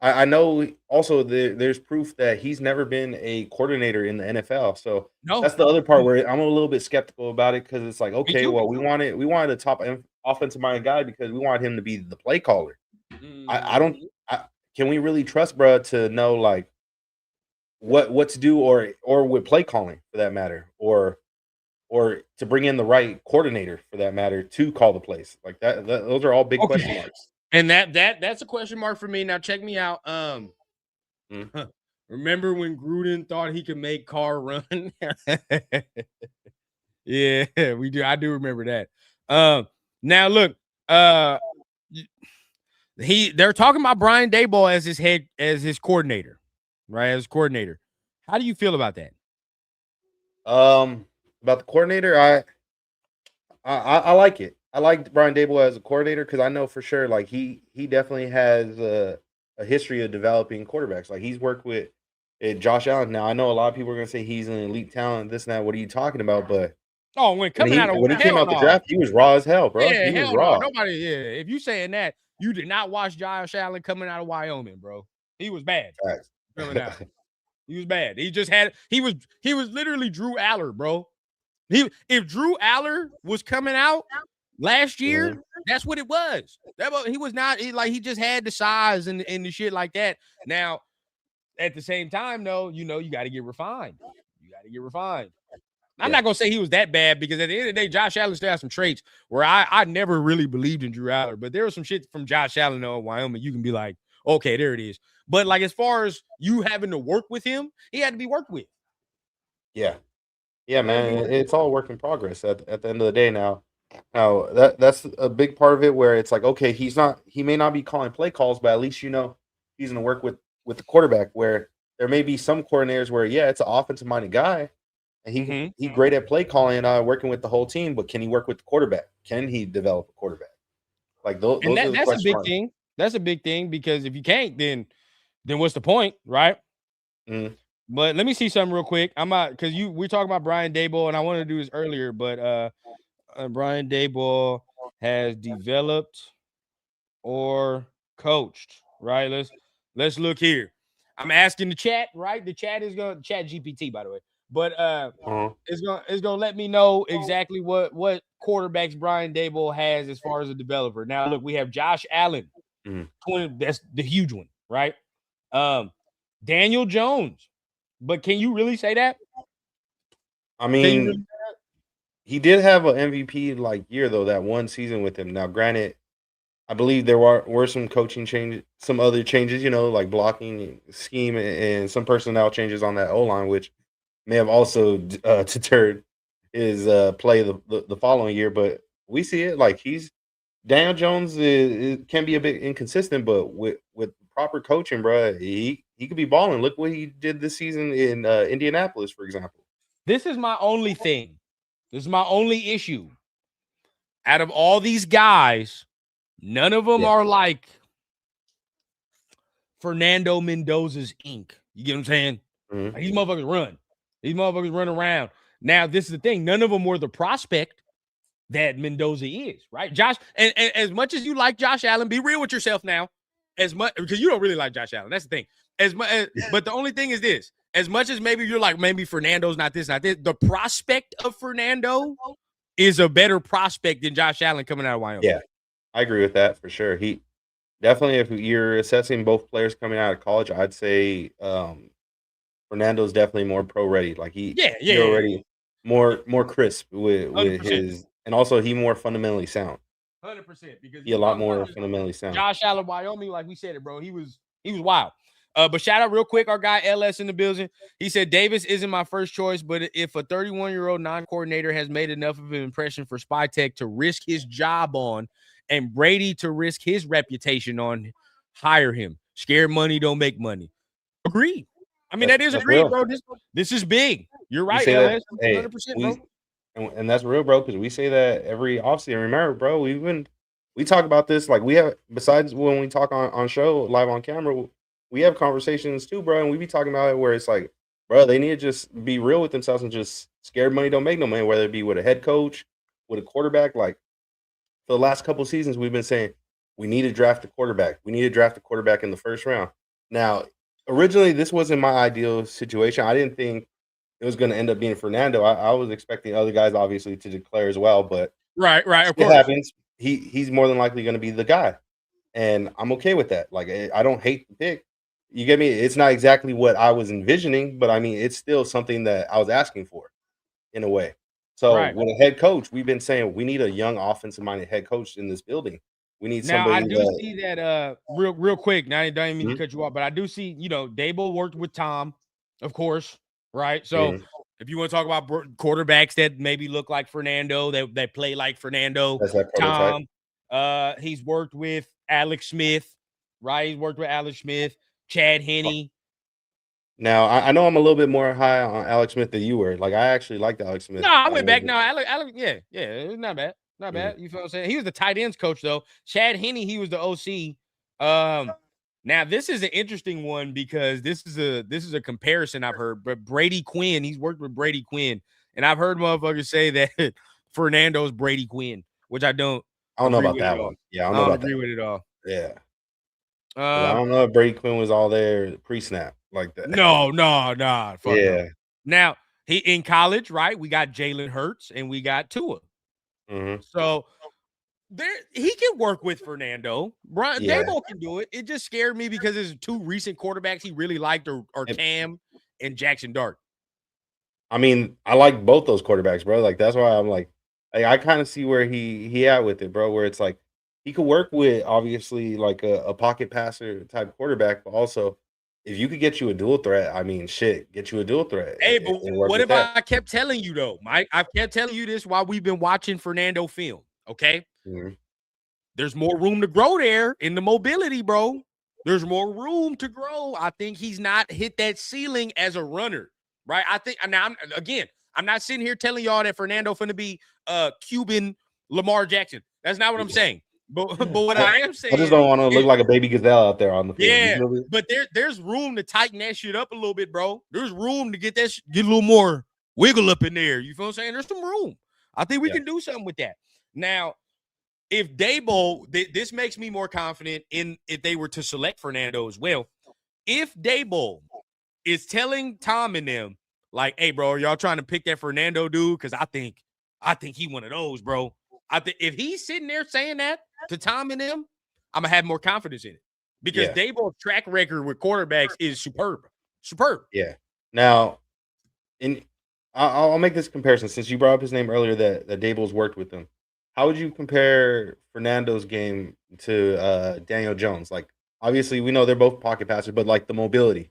Speaker 7: I know also there's proof that he's never been a coordinator in the NFL. So that's the other part where I'm a little bit skeptical about it because it's like, okay, well, we wanted a top offensive minded guy because we wanted him to be the play caller. Can we really trust bro to know like what to do or with play calling for that matter or to bring in the right coordinator for that matter to call the plays like that those are all big question marks.
Speaker 2: And that's a question mark for me. Now check me out. Remember when Gruden thought he could make Carr run? Yeah, we do. I do remember that. Now look, they're talking about Brian Daboll as his coordinator, right? As coordinator. How do you feel about that?
Speaker 7: About the coordinator, I like it. I like Brian Daboll as a coordinator because I know for sure, like he definitely has a history of developing quarterbacks. Like he's worked with Josh Allen. Now I know a lot of people are gonna say he's an elite talent. This and that. What are you talking about? But
Speaker 2: when he
Speaker 7: came out the draft, he was raw as hell, bro.
Speaker 2: Yeah,
Speaker 7: he was raw.
Speaker 2: Nobody. Yeah, if you saying that, you did not watch Josh Allen coming out of Wyoming, bro. He was bad. Coming out. He was bad. He was literally Drew Aller, bro. If Drew Aller was coming out last year, that's what it was. He was not he just had the size and the shit like that. Now, at the same time, though, you got to get refined. I'm not gonna say he was that bad because at the end of the day, Josh Allen still has some traits where I never really believed in Drew Aller, but there was some shit from Josh Allen in Wyoming. You can be like, okay, there it is. But like as far as you having to work with him, he had to be worked with.
Speaker 7: Yeah, man. It's all work in progress at the end of the day now. Now that's a big part of it where it's like, okay, he may not be calling play calls, but at least he's gonna work with the quarterback where there may be some coordinators where it's an offensive minded guy and he's great at play calling and working with the whole team, but can he work with the quarterback? Can he develop a quarterback? Like those are the
Speaker 2: that's a big thing. That's a big thing because if you can't, then what's the point, right? But let me see something real quick. I'm out because we're talking about Brian Daboll, and I wanted to do this earlier, but Brian Daboll has developed or coached, right? Let's look here. I'm asking the chat, right? The chat is going to chat GPT, by the way, but it's gonna let me know exactly what quarterbacks Brian Daboll has as far as a developer. Now, look, we have Josh Allen, 20, that's the huge one, right? Daniel Jones, but can you really say that?
Speaker 7: I mean, he did have an MVP like year though, that one season with him. Now, granted, I believe there were some coaching changes, some other changes, like blocking scheme and some personnel changes on that O line, which may have also deterred his play the following year. But we see it like Daniel Jones can be a bit inconsistent, but with proper coaching, bro, he could be balling. Look what he did this season in Indianapolis, for example.
Speaker 2: This is my only thing. This is my only issue. Out of all these guys, none of them are like Fernando Mendoza's Inc. You get what I'm saying?
Speaker 7: Mm-hmm.
Speaker 2: Like, these motherfuckers run. These motherfuckers run around. Now, this is the thing. None of them were the prospect that Mendoza is, right? Josh, and as much as you like Josh Allen, be real with yourself now. As much because you don't really like Josh Allen. That's the thing. But the only thing is this: as much as maybe you're like, maybe Fernando's not this, the prospect of Fernando is a better prospect than Josh Allen coming out of Wyoming.
Speaker 7: Yeah, I agree with that for sure. He definitely, if you're assessing both players coming out of college, I'd say Fernando's definitely more pro ready. Like he already more crisp with his, and also he more fundamentally sound.
Speaker 2: 100% because
Speaker 7: he a lot more fundamentally sound.
Speaker 2: Josh Allen, Wyoming, like we said it, bro. He was wild. But shout out real quick, our guy LS in the building. He said Davis isn't my first choice, but if a 31-year-old non-coordinator has made enough of an impression for Spy Tech to risk his job on, and Brady to risk his reputation on, hire him. Scared money don't make money. Agreed. I mean, that is agreed, bro. This is big. You're right, LS. 100%, bro.
Speaker 7: And that's real, bro, because we say that every offseason. Remember, bro, we talk about this. Like, we have, besides when we talk on show, live on camera, we have conversations too, bro, and we be talking about it where it's like, bro, they need to just be real with themselves and just scared money don't make no money, whether it be with a head coach, with a quarterback. Like, for the last couple of seasons, we've been saying we need to draft a quarterback. We need to draft a quarterback in the first round. Now, originally, this wasn't my ideal situation. I didn't think it was going to end up being Fernando. I was expecting other guys, obviously, to declare as well. But
Speaker 2: right, of
Speaker 7: course,
Speaker 2: it
Speaker 7: happens. He's more than likely going to be the guy, and I'm okay with that. Like, I don't hate the pick. You get me? It's not exactly what I was envisioning, but I mean, it's still something that I was asking for, in a way. So with a head coach, we've been saying we need a young offensive-minded head coach in this building. We need somebody.
Speaker 2: Now, I do see that real quick. Now, I don't mean to cut you off, but I do see, Daboll worked with Tom, of course, right? So if you want to talk about quarterbacks that maybe look like Fernando, that play like Fernando, Tom, he's worked with Alex Smith, right? He's worked with Alex Smith, Chad Henne.
Speaker 7: Now, I know I'm a little bit more high on Alex Smith than you were. Like, I actually liked Alex Smith.
Speaker 2: No, I went back. No, Alex, yeah, it's not bad. Not bad. You feel what I'm saying? He was the tight ends coach, though. Chad Henne, he was the OC. Now this is an interesting one because this is a comparison I've heard. But Brady Quinn, he's worked with Brady Quinn, and I've heard motherfuckers say that Fernando's Brady Quinn, which I don't
Speaker 7: know about that one. Yeah, I don't
Speaker 2: agree with it all.
Speaker 7: Yeah. I don't know if Brady Quinn was all there pre-snap like that.
Speaker 2: No. Fuck
Speaker 7: yeah.
Speaker 2: No. Now he in college, right? We got Jalen Hurts and we got Tua. So he can work with Fernando. Brian Daboll can do it. It just scared me because there's two recent quarterbacks he really liked are Cam and Jackson Dart.
Speaker 7: I mean, I like both those quarterbacks, bro. Like, that's why I'm like I kind of see where he at with it, bro. Where it's like he could work with obviously like a pocket passer type quarterback, but also if you could get you a dual threat, I mean, shit, get you a dual threat.
Speaker 2: Hey, but what if I kept telling you though, Mike? I kept telling you this while we've been watching Fernando film. Okay, there's more room to grow there in the mobility, bro. There's more room to grow. I think he's not hit that ceiling as a runner, right? I think now I'm not sitting here telling y'all that Fernando finna be Cuban Lamar Jackson. That's not what I'm saying. But what I am saying,
Speaker 7: I just don't want to look like a baby gazelle out there on the field.
Speaker 2: Yeah, but there's room to tighten that shit up a little bit, bro. There's room to get a little more wiggle up in there. You feel what I'm saying? There's some room. I think we can do something with that. Now, if Daboll, this makes me more confident in if they were to select Fernando as well. If Daboll is telling Tom and them, like, hey, bro, are y'all trying to pick that Fernando dude? Because I think he one of those, bro. I think if he's sitting there saying that to Tom and them, I'm gonna have more confidence in it. Because Daboll's track record with quarterbacks is superb. Superb.
Speaker 7: Yeah. Now, I'll make this comparison since you brought up his name earlier that Daboll's worked with him. How would you compare Fernando's game to Daniel Jones? Like, obviously, we know they're both pocket passers, but like the mobility,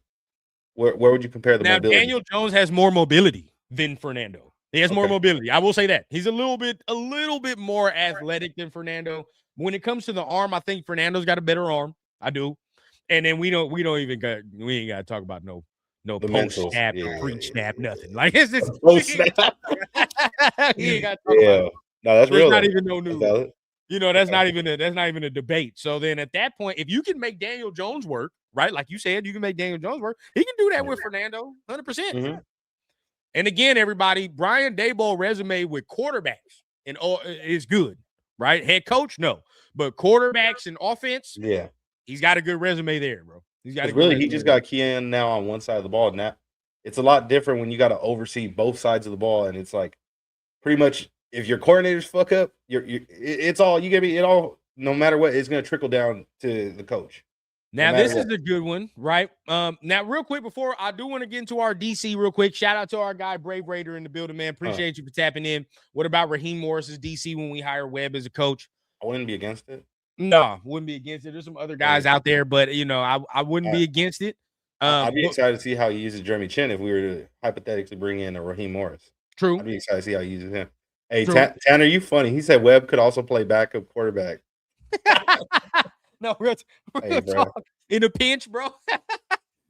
Speaker 7: where would you compare the mobility?
Speaker 2: Daniel Jones has more mobility than Fernando. He has more mobility. I will say that he's a little bit more athletic than Fernando. When it comes to the arm, I think Fernando's got a better arm. I do. And then we ain't got to talk about no post snap, pre snap, nothing. Like it's just post snap. He ain't got to talk about it.
Speaker 7: No, that's real.
Speaker 2: Not even no news. That's not even a debate. So then at that point, if you can make Daniel Jones work, right? Like you said, you can make Daniel Jones work. He can do that with Fernando, 100%. Mm-hmm. And again, everybody, Brian Daboll resume with quarterbacks and is good, right? Head coach, no, but quarterbacks and offense, he's got a good resume there, bro. He's got
Speaker 7: he just got Kean now on one side of the ball. Now it's a lot different when you got to oversee both sides of the ball, and it's like pretty much if your coordinators fuck up, it's all you get. It all, no matter what, it's gonna trickle down to the coach.
Speaker 2: Now, this is a good one, right? Now, real quick, before I do want to get into our DC real quick, shout out to our guy, Brave Raider in the building, man. Appreciate you for tapping in. What about Raheem Morris's DC when we hire Webb as a coach?
Speaker 7: I wouldn't be against it.
Speaker 2: No, wouldn't be against it. There's some other guys out there, but, I wouldn't be against it.
Speaker 7: I'd be excited to see how he uses Jeremy Chin if we were to hypothetically bring in a Raheem Morris.
Speaker 2: True.
Speaker 7: I'd be excited to see how he uses him. Hey, Tanner, you funny. He said Webb could also play backup quarterback.
Speaker 2: No, real talk. In a pinch, bro.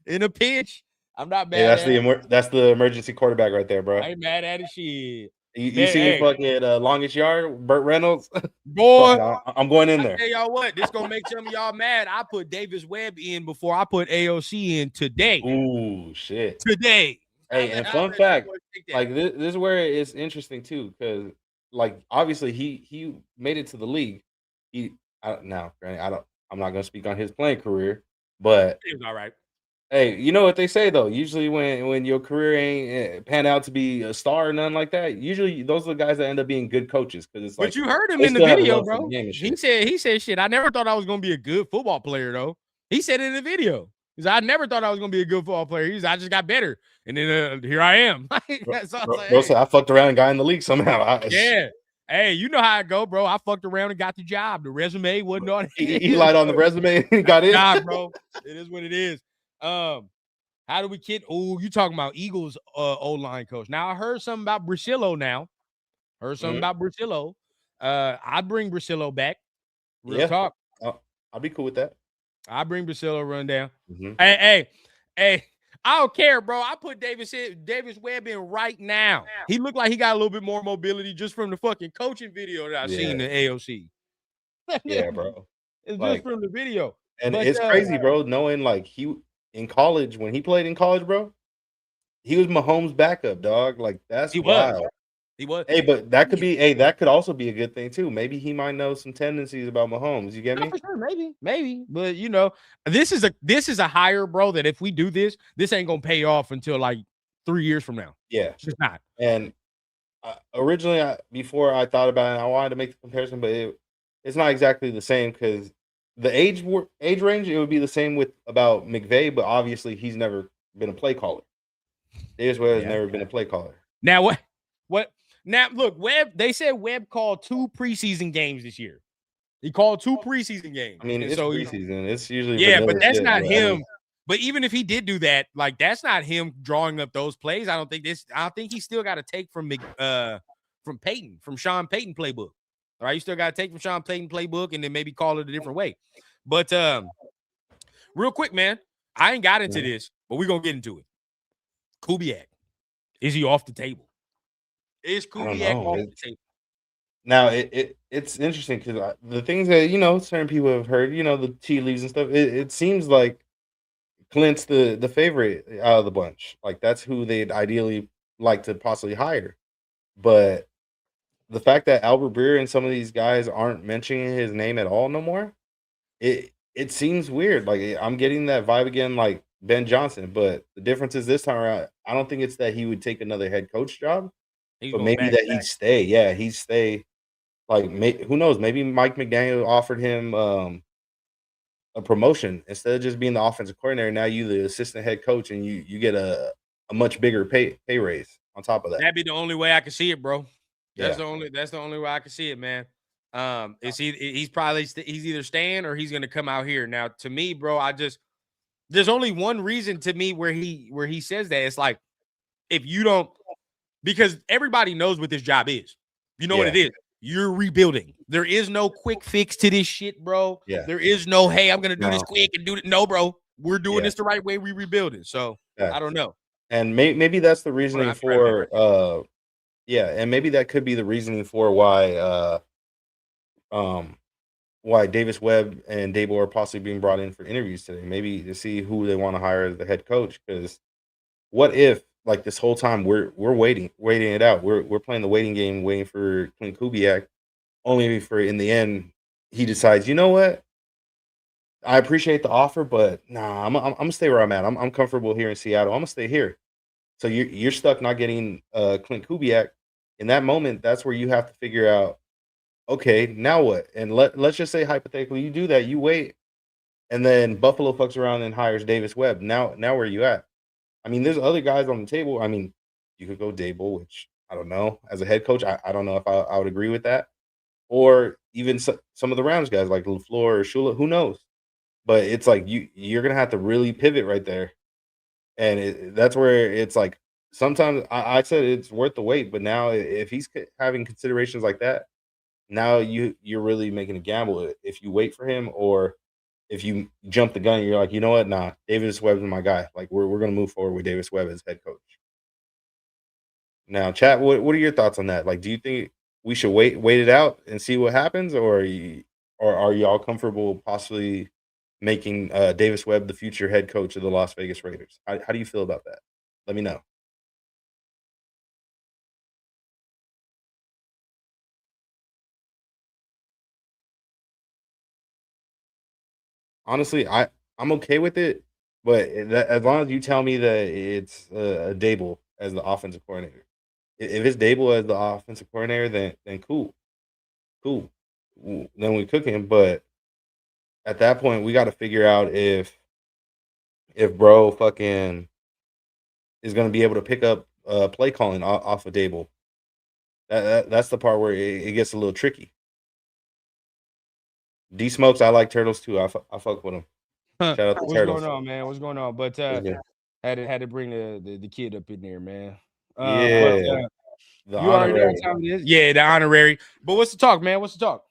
Speaker 2: In a pinch. I'm not mad
Speaker 7: at it. That's the emergency quarterback right there, bro.
Speaker 2: I ain't mad at it, shit.
Speaker 7: You see fucking longest yard, Burt Reynolds?
Speaker 2: Boy.
Speaker 7: I'm going in there.
Speaker 2: I tell y'all what, this going to make some of y'all mad. I put Davis Webb in before I put AOC in today.
Speaker 7: Ooh, shit.
Speaker 2: Today.
Speaker 7: Hey, and fun fact, like this is where it's interesting too, because like obviously he made it to the league. I'm not gonna speak on his playing career, but
Speaker 2: he was all right.
Speaker 7: Hey, you know what they say though? Usually when your career ain't pan out to be a star or nothing like that, usually those are the guys that end up being good coaches because it's like.
Speaker 2: But you heard him in the video, bro. He said shit. I never thought I was gonna be a good football player though. He said it in the video. He said, I never thought I was gonna be a good football player. He said, I just got better, and then here I am. That's all
Speaker 7: bro said I fucked around and got in the league somehow.
Speaker 2: Yeah. Hey, you know how it go, bro. I fucked around and got the job. The resume wasn't on it.
Speaker 7: He lied on the resume and got in.
Speaker 2: Nah, bro. It is what it is. How do we kid? Oh, you talking about Eagles O-line coach. Now, I heard something about Brasillo now. About Brasillo. I bring Brasillo back. Real talk.
Speaker 7: I'll be cool with that.
Speaker 2: I bring Brasillo rundown. Mm-hmm. Hey. I don't care, bro. I put Davis Webb in right now. He looked like he got a little bit more mobility just from the fucking coaching video that I seen in the AOC.
Speaker 7: Yeah, bro.
Speaker 2: It's just from the video.
Speaker 7: And it's crazy, bro, knowing like he in college, when he played in college, bro, he was Mahomes' backup, dog. Like that's wild.
Speaker 2: He was.
Speaker 7: Hey, but that could also be a good thing too. Maybe he might know some tendencies about Mahomes. You get me?
Speaker 2: For sure, maybe. But this is a hire, bro. That if we do this ain't gonna pay off until like 3 years from now.
Speaker 7: Yeah,
Speaker 2: it's just not.
Speaker 7: And originally, before I thought about it, I wanted to make the comparison, but it's not exactly the same because the age range it would be the same with about McVay, but obviously he's never been a play caller. Davis Webb has never been a play caller.
Speaker 2: Now what? Now, look, Webb, they said Webb called 2 preseason games this year. He called 2 preseason games.
Speaker 7: I mean, it's preseason. It's usually
Speaker 2: but that's not him. But even if he did do that, like that's not him drawing up those plays. I think he still got to take from Peyton, from Sean Payton playbook. All right, you still got to take from Sean Payton playbook and then maybe call it a different way. But real quick, man, I ain't got into this, but we're gonna get into it. Kubiak, is he off the table? Is Kubiak off the table?
Speaker 7: Now it's interesting because the things that certain people have heard, the tea leaves and stuff. It seems like Clint's the favorite out of the bunch. Like that's who they'd ideally like to possibly hire. But the fact that Albert Breer and some of these guys aren't mentioning his name at all no more, it seems weird. Like I'm getting that vibe again, like Ben Johnson. But the difference is this time around, I don't think it's that he would take another head coach job,
Speaker 2: He's
Speaker 7: but
Speaker 2: going
Speaker 7: maybe
Speaker 2: back
Speaker 7: that
Speaker 2: to
Speaker 7: he'd
Speaker 2: back.
Speaker 7: stay. Yeah, he'd stay. Like, who knows? Maybe Mike McDaniel offered him a promotion instead of just being the offensive coordinator. Now you the assistant head coach, and you get a much bigger pay raise on top of that.
Speaker 2: That'd be the only way I could see it, bro. That's
Speaker 7: Yeah.
Speaker 2: the only way I could see it, man. He's probably he's either staying or he's gonna come out here. Now, to me, bro, there's only one reason to me where he says that. It's like, if you don't, because everybody knows what this job is. You know what it is. You're rebuilding. There is no quick fix to this shit, bro.
Speaker 7: Yeah.
Speaker 2: There is no, hey, I'm gonna do this
Speaker 7: No.
Speaker 2: quick and do it. No, bro. We're doing
Speaker 7: Yeah.
Speaker 2: this the right way. We rebuilding. So
Speaker 7: Yeah.
Speaker 2: I don't know.
Speaker 7: And maybe that's the reasoning
Speaker 2: I'm trying to
Speaker 7: for and maybe that could be the reasoning for why Davis Webb and Dable are possibly being brought in for interviews today. Maybe to see who they want to hire as the head coach. Because what if, like, this whole time we're waiting it out. We're playing the waiting game, waiting for Clint Kubiak, only for in the end he decides, you know what? I appreciate the offer, but nah, I'm gonna stay where I'm at. I'm comfortable here in Seattle. I'm gonna stay here. So you're stuck not getting Clint Kubiak. In that moment, that's where you have to figure out, okay, now what? And let's just say hypothetically you do that, you wait, and then Buffalo fucks around and hires Davis Webb. Now where are you at? I mean, there's other guys on the table. I mean, you could go Dable, which I don't know. As a head coach, I don't know if I would agree with that. Or even some of the Rams guys like LaFleur or Shula, who knows? But it's like you're gonna have to really pivot right there, and that's where it's like sometimes I said it's worth the wait, but now if he's having considerations like that, now you're really making a gamble if you wait for him, or if you jump the gun, you're like, you know what, nah, Davis Webb's my guy. Like we're gonna move forward with Davis Webb as head coach. Now, chat, what are your thoughts on that? Like, do you think we should wait it out and see what happens, or are y'all comfortable possibly making Davis Webb the future head coach of the Las Vegas Raiders? How do you feel about that? Let me know. Honestly, I'm okay with it, but as long as you tell me that it's Dable as the offensive coordinator. If it's Dable as the offensive coordinator, then cool. Then we cook him. But at that point, we got to figure out if bro fucking is going to be able to pick up play calling off of Dable. That's the part where it gets a little tricky. D Smokes, I like Turtles too. I fuck with him. Shout out to
Speaker 2: What's
Speaker 7: Turtles.
Speaker 2: going on, man? What's going on? But had to bring the kid up in there, man.
Speaker 7: Yeah.
Speaker 2: You already know what time it is. Yeah, the honorary. But what's the talk, man? What's the talk?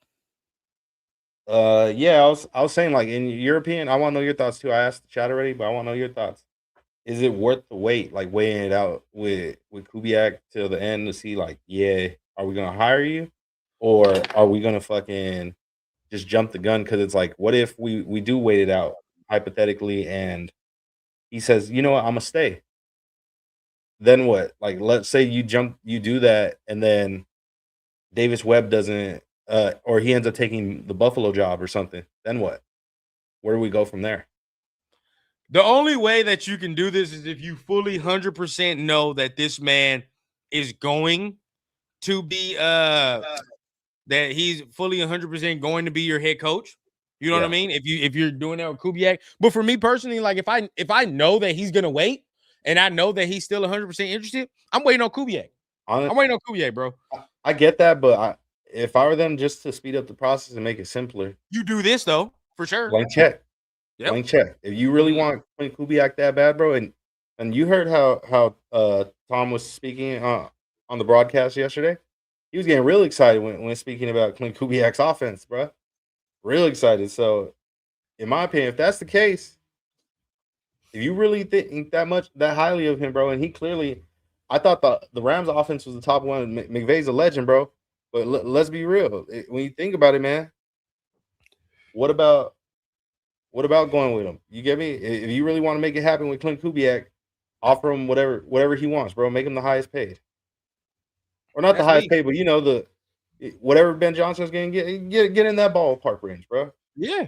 Speaker 7: Yeah, I was saying, like, in your opinion, I want to know your thoughts too. I asked the chat already, but I want to know your thoughts. Is it worth the wait, like weighing it out with Kubiak till the end to see, like, yeah, are we gonna hire you, or are we gonna fucking just jump the gun? Because it's like, what if we do wait it out hypothetically, and he says, you know what, I'm gonna stay. Then what? Like, let's say you do that, and then Davis Webb doesn't, or he ends up taking the Buffalo job or something. Then what? Where do we go from there?
Speaker 2: The only way that you can do this is if you fully 100% know that this man is going to be that he's fully 100% going to be your head coach. You know what I mean? If you're doing that with Kubiak. But for me personally, like, if I know that he's gonna wait and I know that he's still 100% interested, I'm waiting on Kubiak. I'm waiting on Kubiak, bro.
Speaker 7: I get that, but if I were them, just to speed up the process and make it simpler,
Speaker 2: you do this though, for sure.
Speaker 7: Blank check.
Speaker 2: Yep.
Speaker 7: Blank check. If you really want Clint Kubiak that bad, bro, and you heard how Tom was speaking on the broadcast yesterday, he was getting real excited when speaking about Clint Kubiak's offense, bro. Real excited. So, in my opinion, if that's the case, if you really think that highly of him, bro, and he clearly, I thought the Rams offense was the top one. McVay's a legend, bro. But let's be real. When you think about it, man, what about going with him? You get me? If you really want to make it happen with Clint Kubiak, offer him whatever he wants, bro. Make him the highest paid, or not the highest paid, but you know, the whatever Ben Johnson's getting, get in that ballpark range, bro.
Speaker 2: Yeah.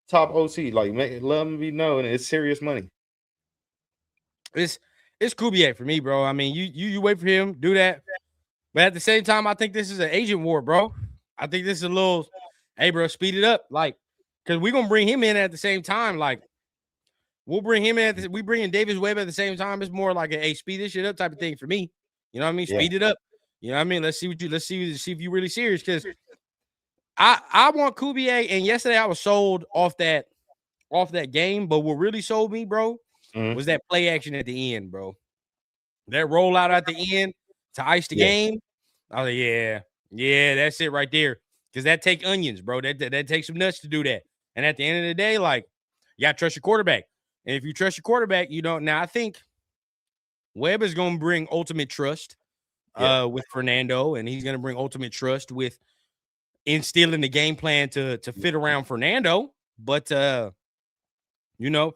Speaker 7: Top OC, like let him be known it's serious money.
Speaker 2: It's Kubiak for me, bro. I mean, you wait for him, do that. But at the same time, I think this is an agent war, bro. I think this is a little, hey, bro, speed it up. Like, because we're gonna bring him in at the same time. Like, we'll bring him in we bring in Davis Webb at the same time. It's more like a speed this shit up type of thing for me. You know what I mean? Speed it up. You know what I mean? Let's see if you're really serious. Because I want Kubiak, and yesterday I was sold off that game. But what really sold me, bro, was that play action at the end, bro. That rollout at the end to ice the game. I was like, yeah, that's it right there. Because that take onions, bro. That takes some nuts to do that. And at the end of the day, like, you got to trust your quarterback. And if you trust your quarterback, you don't. Now, I think Webb is going to bring ultimate trust with Fernando, and he's going to bring ultimate trust with instilling the game plan to fit around Fernando. But, you know,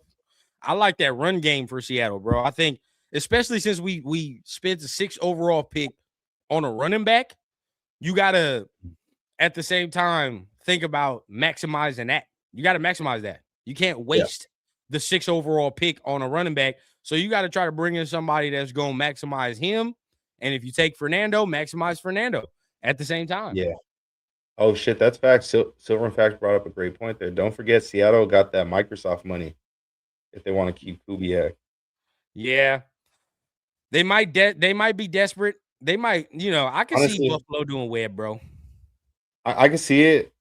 Speaker 2: I like that run game for Seattle, bro. I think, especially since we spent the 6th overall pick on a running back, you got to, at the same time, think about maximizing that. You got to maximize that. You can't waste the 6th overall pick on a running back. So you got to try to bring in somebody that's going to maximize him. And if you take Fernando, maximize Fernando at the same time.
Speaker 7: Yeah. Oh, shit, that's facts. Silver and Facts brought up a great point there. Don't forget, Seattle got that Microsoft money if they want to keep Kubiak.
Speaker 2: Yeah. They might be desperate. They might, I can see Buffalo doing Webb, bro.
Speaker 7: I can see it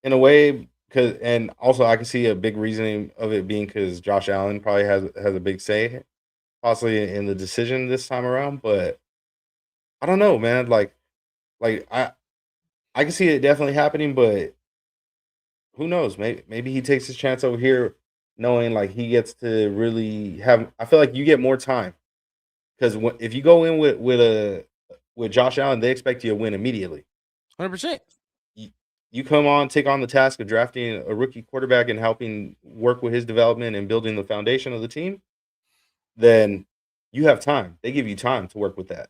Speaker 7: in a way and also I can see a big reasoning of it being because Josh Allen probably has a big say possibly in the decision this time around. But I don't know, man. Like I can see it definitely happening, but who knows? Maybe he takes his chance over here, knowing like he gets to really have. I feel like you get more time because if you go in with Josh Allen, they expect you to win immediately.
Speaker 2: 100%.
Speaker 7: You come on, take on the task of drafting a rookie quarterback and helping work with his development and building the foundation of the team, then you have time. They give you time to work with that.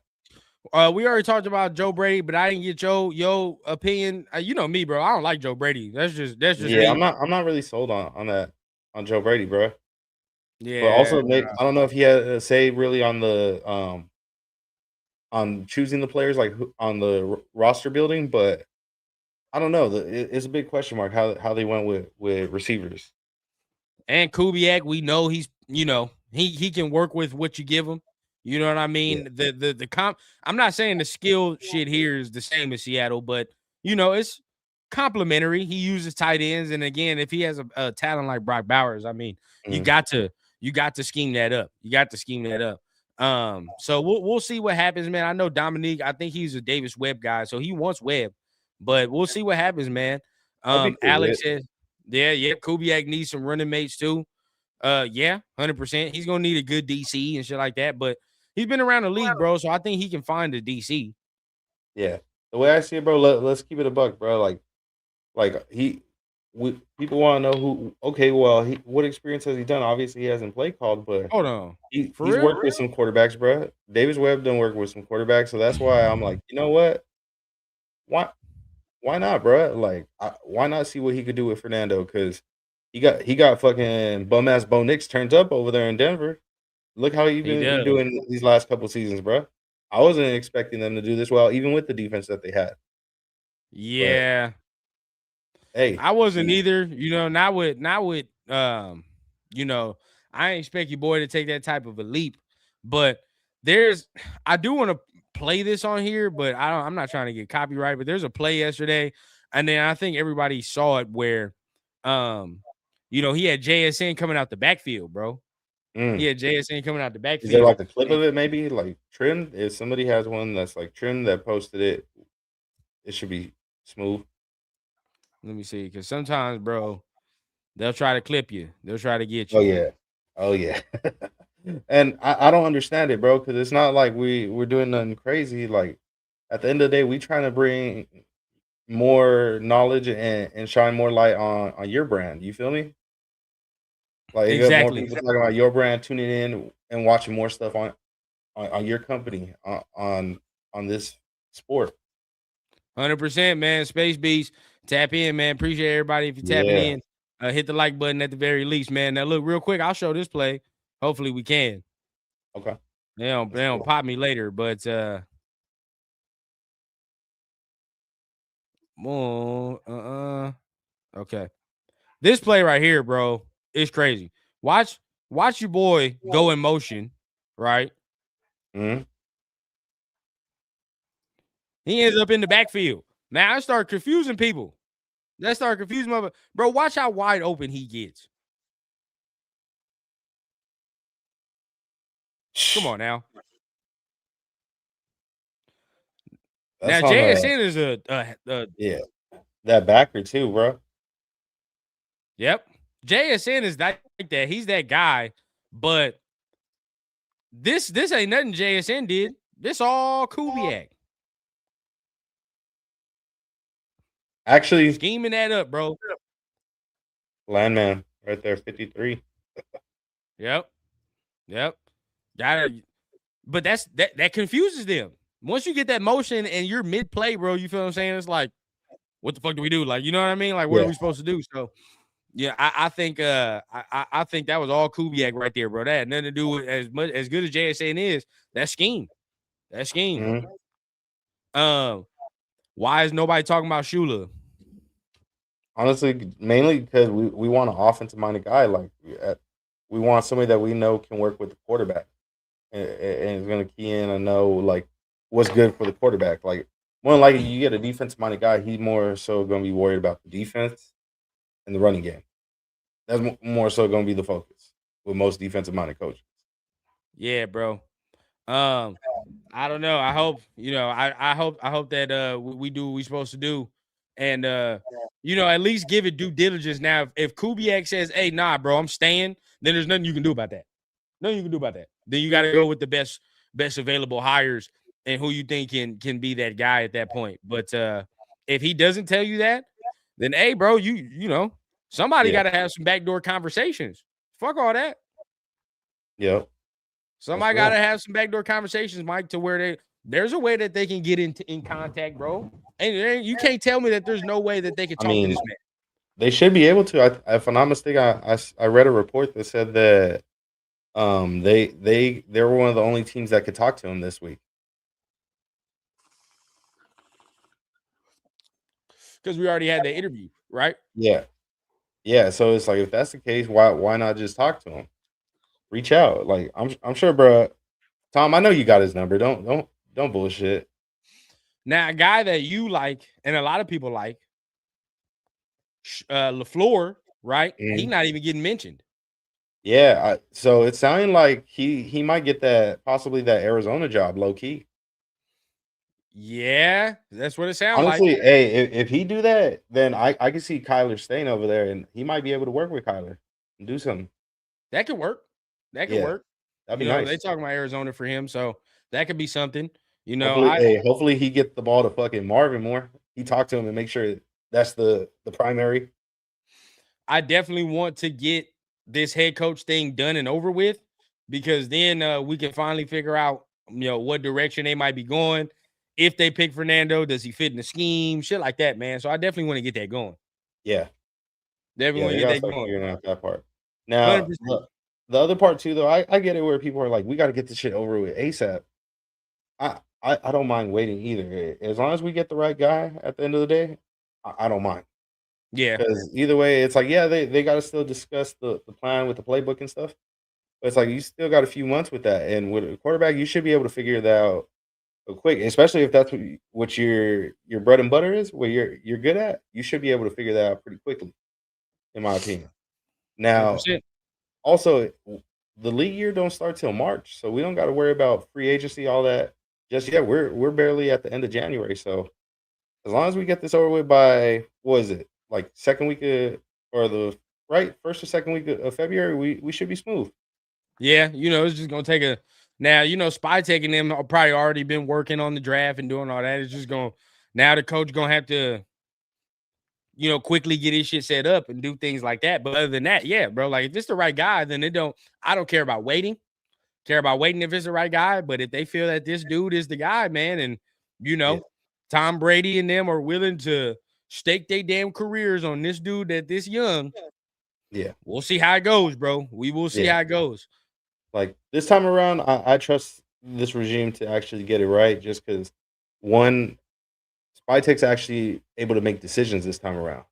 Speaker 2: We already talked about Joe Brady, but I didn't get your opinion. You know me, bro. I don't like Joe Brady. That's just me.
Speaker 7: I'm not really sold on Joe Brady, bro.
Speaker 2: Yeah.
Speaker 7: But also, I don't know if he had a say really on the on choosing the players, like on the roster building, but I don't know. It's a big question mark how they went with receivers.
Speaker 2: And Kubiak, we know he's he can work with what you give him. You know what I mean? Yeah. I'm not saying the skill shit here is the same as Seattle, but it's complementary. He uses tight ends, and again, if he has a talent like Brock Bowers, I mean, you got to scheme that up. You got to scheme that up. So we'll see what happens, man. I know Dominique. I think he's a Davis Webb guy, so he wants Webb. But we'll see what happens, man. Alex says, Kubiak needs some running mates too. 100%. He's gonna need a good DC and shit like that. But he's been around the league, bro, so I think he can find a DC.
Speaker 7: Yeah, the way I see it, bro. Let's keep it a buck, bro. People want to know who. Okay, well, what experience has he done? Obviously, he hasn't play called, but
Speaker 2: hold on,
Speaker 7: he's worked with some quarterbacks, bro. Davis Webb done work with some quarterbacks, so that's why I'm like, you know what? Why not, bro? Like, why not see what he could do with Fernando? Because he got fucking bum ass Bo Nix turned up over there in Denver. Look how he's been doing these last couple seasons, bro. I wasn't expecting them to do this well, even with the defense that they had.
Speaker 2: Yeah.
Speaker 7: But, hey,
Speaker 2: I wasn't either. Not with. I ain't expect your boy to take that type of a leap, but I do want to play this on here, but I'm not trying to get copyright, but there's a play yesterday, and then I think everybody saw it where he had JSN coming out the backfield, bro. He had JSN coming out the backfield.
Speaker 7: Is there like a clip of it maybe like trimmed? If somebody has one that's like trimmed that posted it, it should be smooth.
Speaker 2: Let me see, because sometimes, bro, they'll try to clip you. They'll try to get you.
Speaker 7: Oh yeah. And I don't understand it, bro, because it's not like we're doing nothing crazy. Like at the end of the day, we trying to bring more knowledge and shine more light on your brand. You feel me? Like you got more people talking about your brand, tuning in and watching more stuff on your company on this sport.
Speaker 2: 100%, man. Space Beast, tap in, man. Appreciate everybody if you're tapping in. Hit the like button at the very least, man. Now, look, real quick, I'll show this play. Hopefully, we can.
Speaker 7: Okay.
Speaker 2: They don't pop me later, but okay. This play right here, bro, is crazy. Watch your boy go in motion, right?
Speaker 7: Mm-hmm.
Speaker 2: He ends up in the backfield. Now I start confusing people. Let's start confusing my bro. Watch how wide open he gets. Come on now.
Speaker 7: That's
Speaker 2: now JSN is a
Speaker 7: yeah, that backer too, bro.
Speaker 2: Yep. JSN is like that. He's that guy, but this ain't nothing JSN did. This all Kubiak.
Speaker 7: Actually,
Speaker 2: scheming that up, bro.
Speaker 7: Landman right there, 53.
Speaker 2: Yep. But that confuses them. Once you get that motion and you're mid play, bro, you feel what I'm saying? It's like, what the fuck do we do? Like, you know what I mean? Like, what are we supposed to do? So, yeah, I think I think that was all Kubiak right there, bro. That had nothing to do with as good as JSN is. That scheme.
Speaker 7: Mm-hmm.
Speaker 2: Why is nobody talking about Shula?
Speaker 7: Honestly, mainly because we want an offensive minded guy. Like we want somebody that we know can work with the quarterback and is going to key in and know like what's good for the quarterback. Like more than likely, you get a defensive minded guy, he's more so going to be worried about the defense and the running game. That's more so going to be the focus with most defensive minded coaches.
Speaker 2: Yeah, bro. I don't know. I hope I hope that we do what we're supposed to do, and at least give it due diligence. Now, if Kubiak says, "Hey, nah, bro, I'm staying," then there's nothing you can do about that. Nothing you can do about that. Then you got to go with the best available hires and who you think can be that guy at that point. But if he doesn't tell you that, then hey, bro, somebody got to have some backdoor conversations. Fuck all that.
Speaker 7: Yep.
Speaker 2: Somebody got to have some backdoor conversations, Mike, to where there's a way that they can get in contact, bro. And you can't tell me that there's no way that they can talk to this man.
Speaker 7: They should be able to. If I'm not mistaken, I read a report that said that they were one of the only teams that could talk to him this week.
Speaker 2: Because we already had that interview, right?
Speaker 7: Yeah. So it's like if that's the case, why not just talk to him? Reach out. Like I'm sure, bro. Tom, I know you got his number. Don't bullshit.
Speaker 2: Now, a guy that you like and a lot of people like, LaFleur, right?
Speaker 7: Mm-hmm.
Speaker 2: He's not even getting mentioned.
Speaker 7: Yeah, so it's sounding like he might get possibly that Arizona job, low key.
Speaker 2: Yeah, that's what it sounds like.
Speaker 7: Honestly, hey, if he do that, then I can see Kyler staying over there, and he might be able to work with Kyler and do something.
Speaker 2: That could work. That'd be
Speaker 7: nice.
Speaker 2: They talking about Arizona for him, so that could be something.
Speaker 7: Hopefully he get the ball to fucking Marvin more. He talked to him and make sure that's the primary.
Speaker 2: I definitely want to get this head coach thing done and over with, because then we can finally figure out what direction they might be going. If they pick Fernando, does he fit in the scheme? Shit like that, man. So I definitely want to get that going.
Speaker 7: Yeah.
Speaker 2: Definitely want to get that going.
Speaker 7: Figuring out that part. Now, 100%. The other part too, though, I get it where people are like, we got to get this shit over with ASAP. I don't mind waiting either. As long as we get the right guy at the end of the day, I don't mind.
Speaker 2: Yeah.
Speaker 7: Because either way, it's like, yeah, they got to still discuss the plan with the playbook and stuff. But it's like, you still got a few months with that. And with a quarterback, you should be able to figure that out quick, especially if that's what your bread and butter is, what you're good at. You should be able to figure that out pretty quickly, in my opinion. Now,
Speaker 2: 100%.
Speaker 7: Also, the league year don't start till March, so we don't got to worry about free agency, all that just yet. We're barely at the end of January, so as long as we get this over with by like second week or the first or second week of February, we should be smooth.
Speaker 2: Yeah, it's just gonna take now. Spy taking them probably already been working on the draft and doing all that. It's just now the coach gonna have to quickly get his shit set up and do things like that. But other than that, yeah, bro, like if it's the right guy, then I don't care about waiting. Care about waiting if it's the right guy. But if they feel that this dude is the guy, man, and Tom Brady and them are willing to stake their damn careers on this dude that this young.
Speaker 7: Yeah.
Speaker 2: We'll see how it goes, bro. We will see how it goes.
Speaker 7: Like this time around, I trust this regime to actually get it right just because one, Spytek's actually able to make decisions this time around.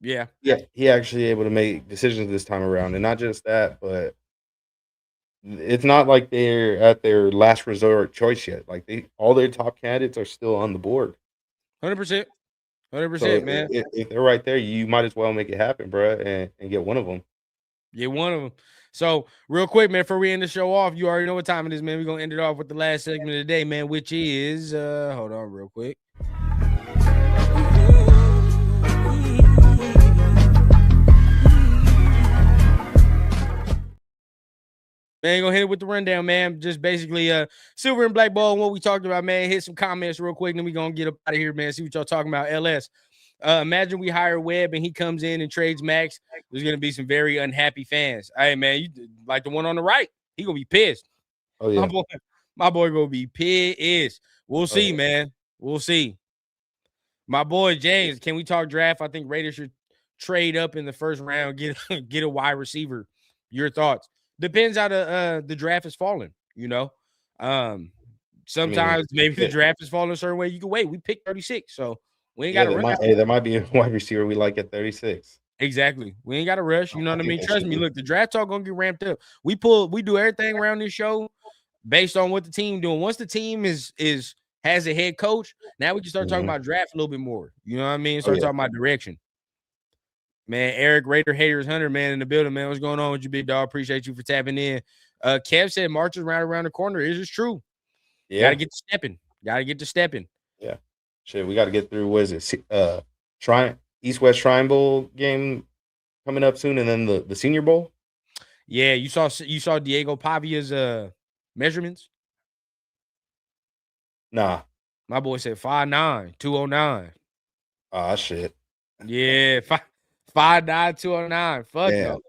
Speaker 2: Yeah.
Speaker 7: Yeah, he actually able to make decisions this time around. And not just that, but it's not like they're at their last resort choice yet. Like all their top candidates are still on the board.
Speaker 2: 100%. 100%,
Speaker 7: So
Speaker 2: man.
Speaker 7: if they're right there, you might as well make it happen, bro, and get one of them.
Speaker 2: Get one of them. So, real quick, man, before we end the show off, you already know what time it is, man. We're going to end it off with the last segment of the day, man, which is, hold on real quick. Man, gonna hit it with the rundown, man. Just basically silver and black ball and what we talked about, man. Hit some comments real quick, and then we gonna get up out of here, man. See what y'all talking about. LS. Imagine we hire Webb and he comes in and trades Max. There's gonna be some very unhappy fans. Hey, man, you like the one on the right, he gonna be pissed.
Speaker 7: Oh, yeah.
Speaker 2: My boy gonna be pissed. We'll see, man. We'll see. My boy James, can we talk draft? I think Raiders should trade up in the first round, get a wide receiver. Your thoughts? Depends how the draft is falling, you know. Sometimes maybe the draft is falling a certain way. You can wait. We picked 36, so we ain't got to rush.
Speaker 7: There might be a wide receiver we like at 36.
Speaker 2: Exactly. We ain't got to rush. You know what I mean? Trust me. Look, the draft talk gonna get ramped up. We do everything around this show based on what the team doing. Once the team has a head coach, now we can start talking about draft a little bit more. You know what I mean? Start talking about direction. Man, Eric Raider Haters Hunter, man, in the building, man. What's going on with you, big dog? Appreciate you for tapping in. Kev said March is right around the corner. Is it true? Yeah. Gotta get to stepping.
Speaker 7: Yeah. Shit, we got to get through. What is it? East-West Shrine Bowl game coming up soon, and then the Senior Bowl.
Speaker 2: Yeah, you saw Diego Pavia's measurements?
Speaker 7: Nah.
Speaker 2: My boy said 5'9", 209.
Speaker 7: Ah, shit.
Speaker 2: Yeah, 5'9", 209. Fuck no.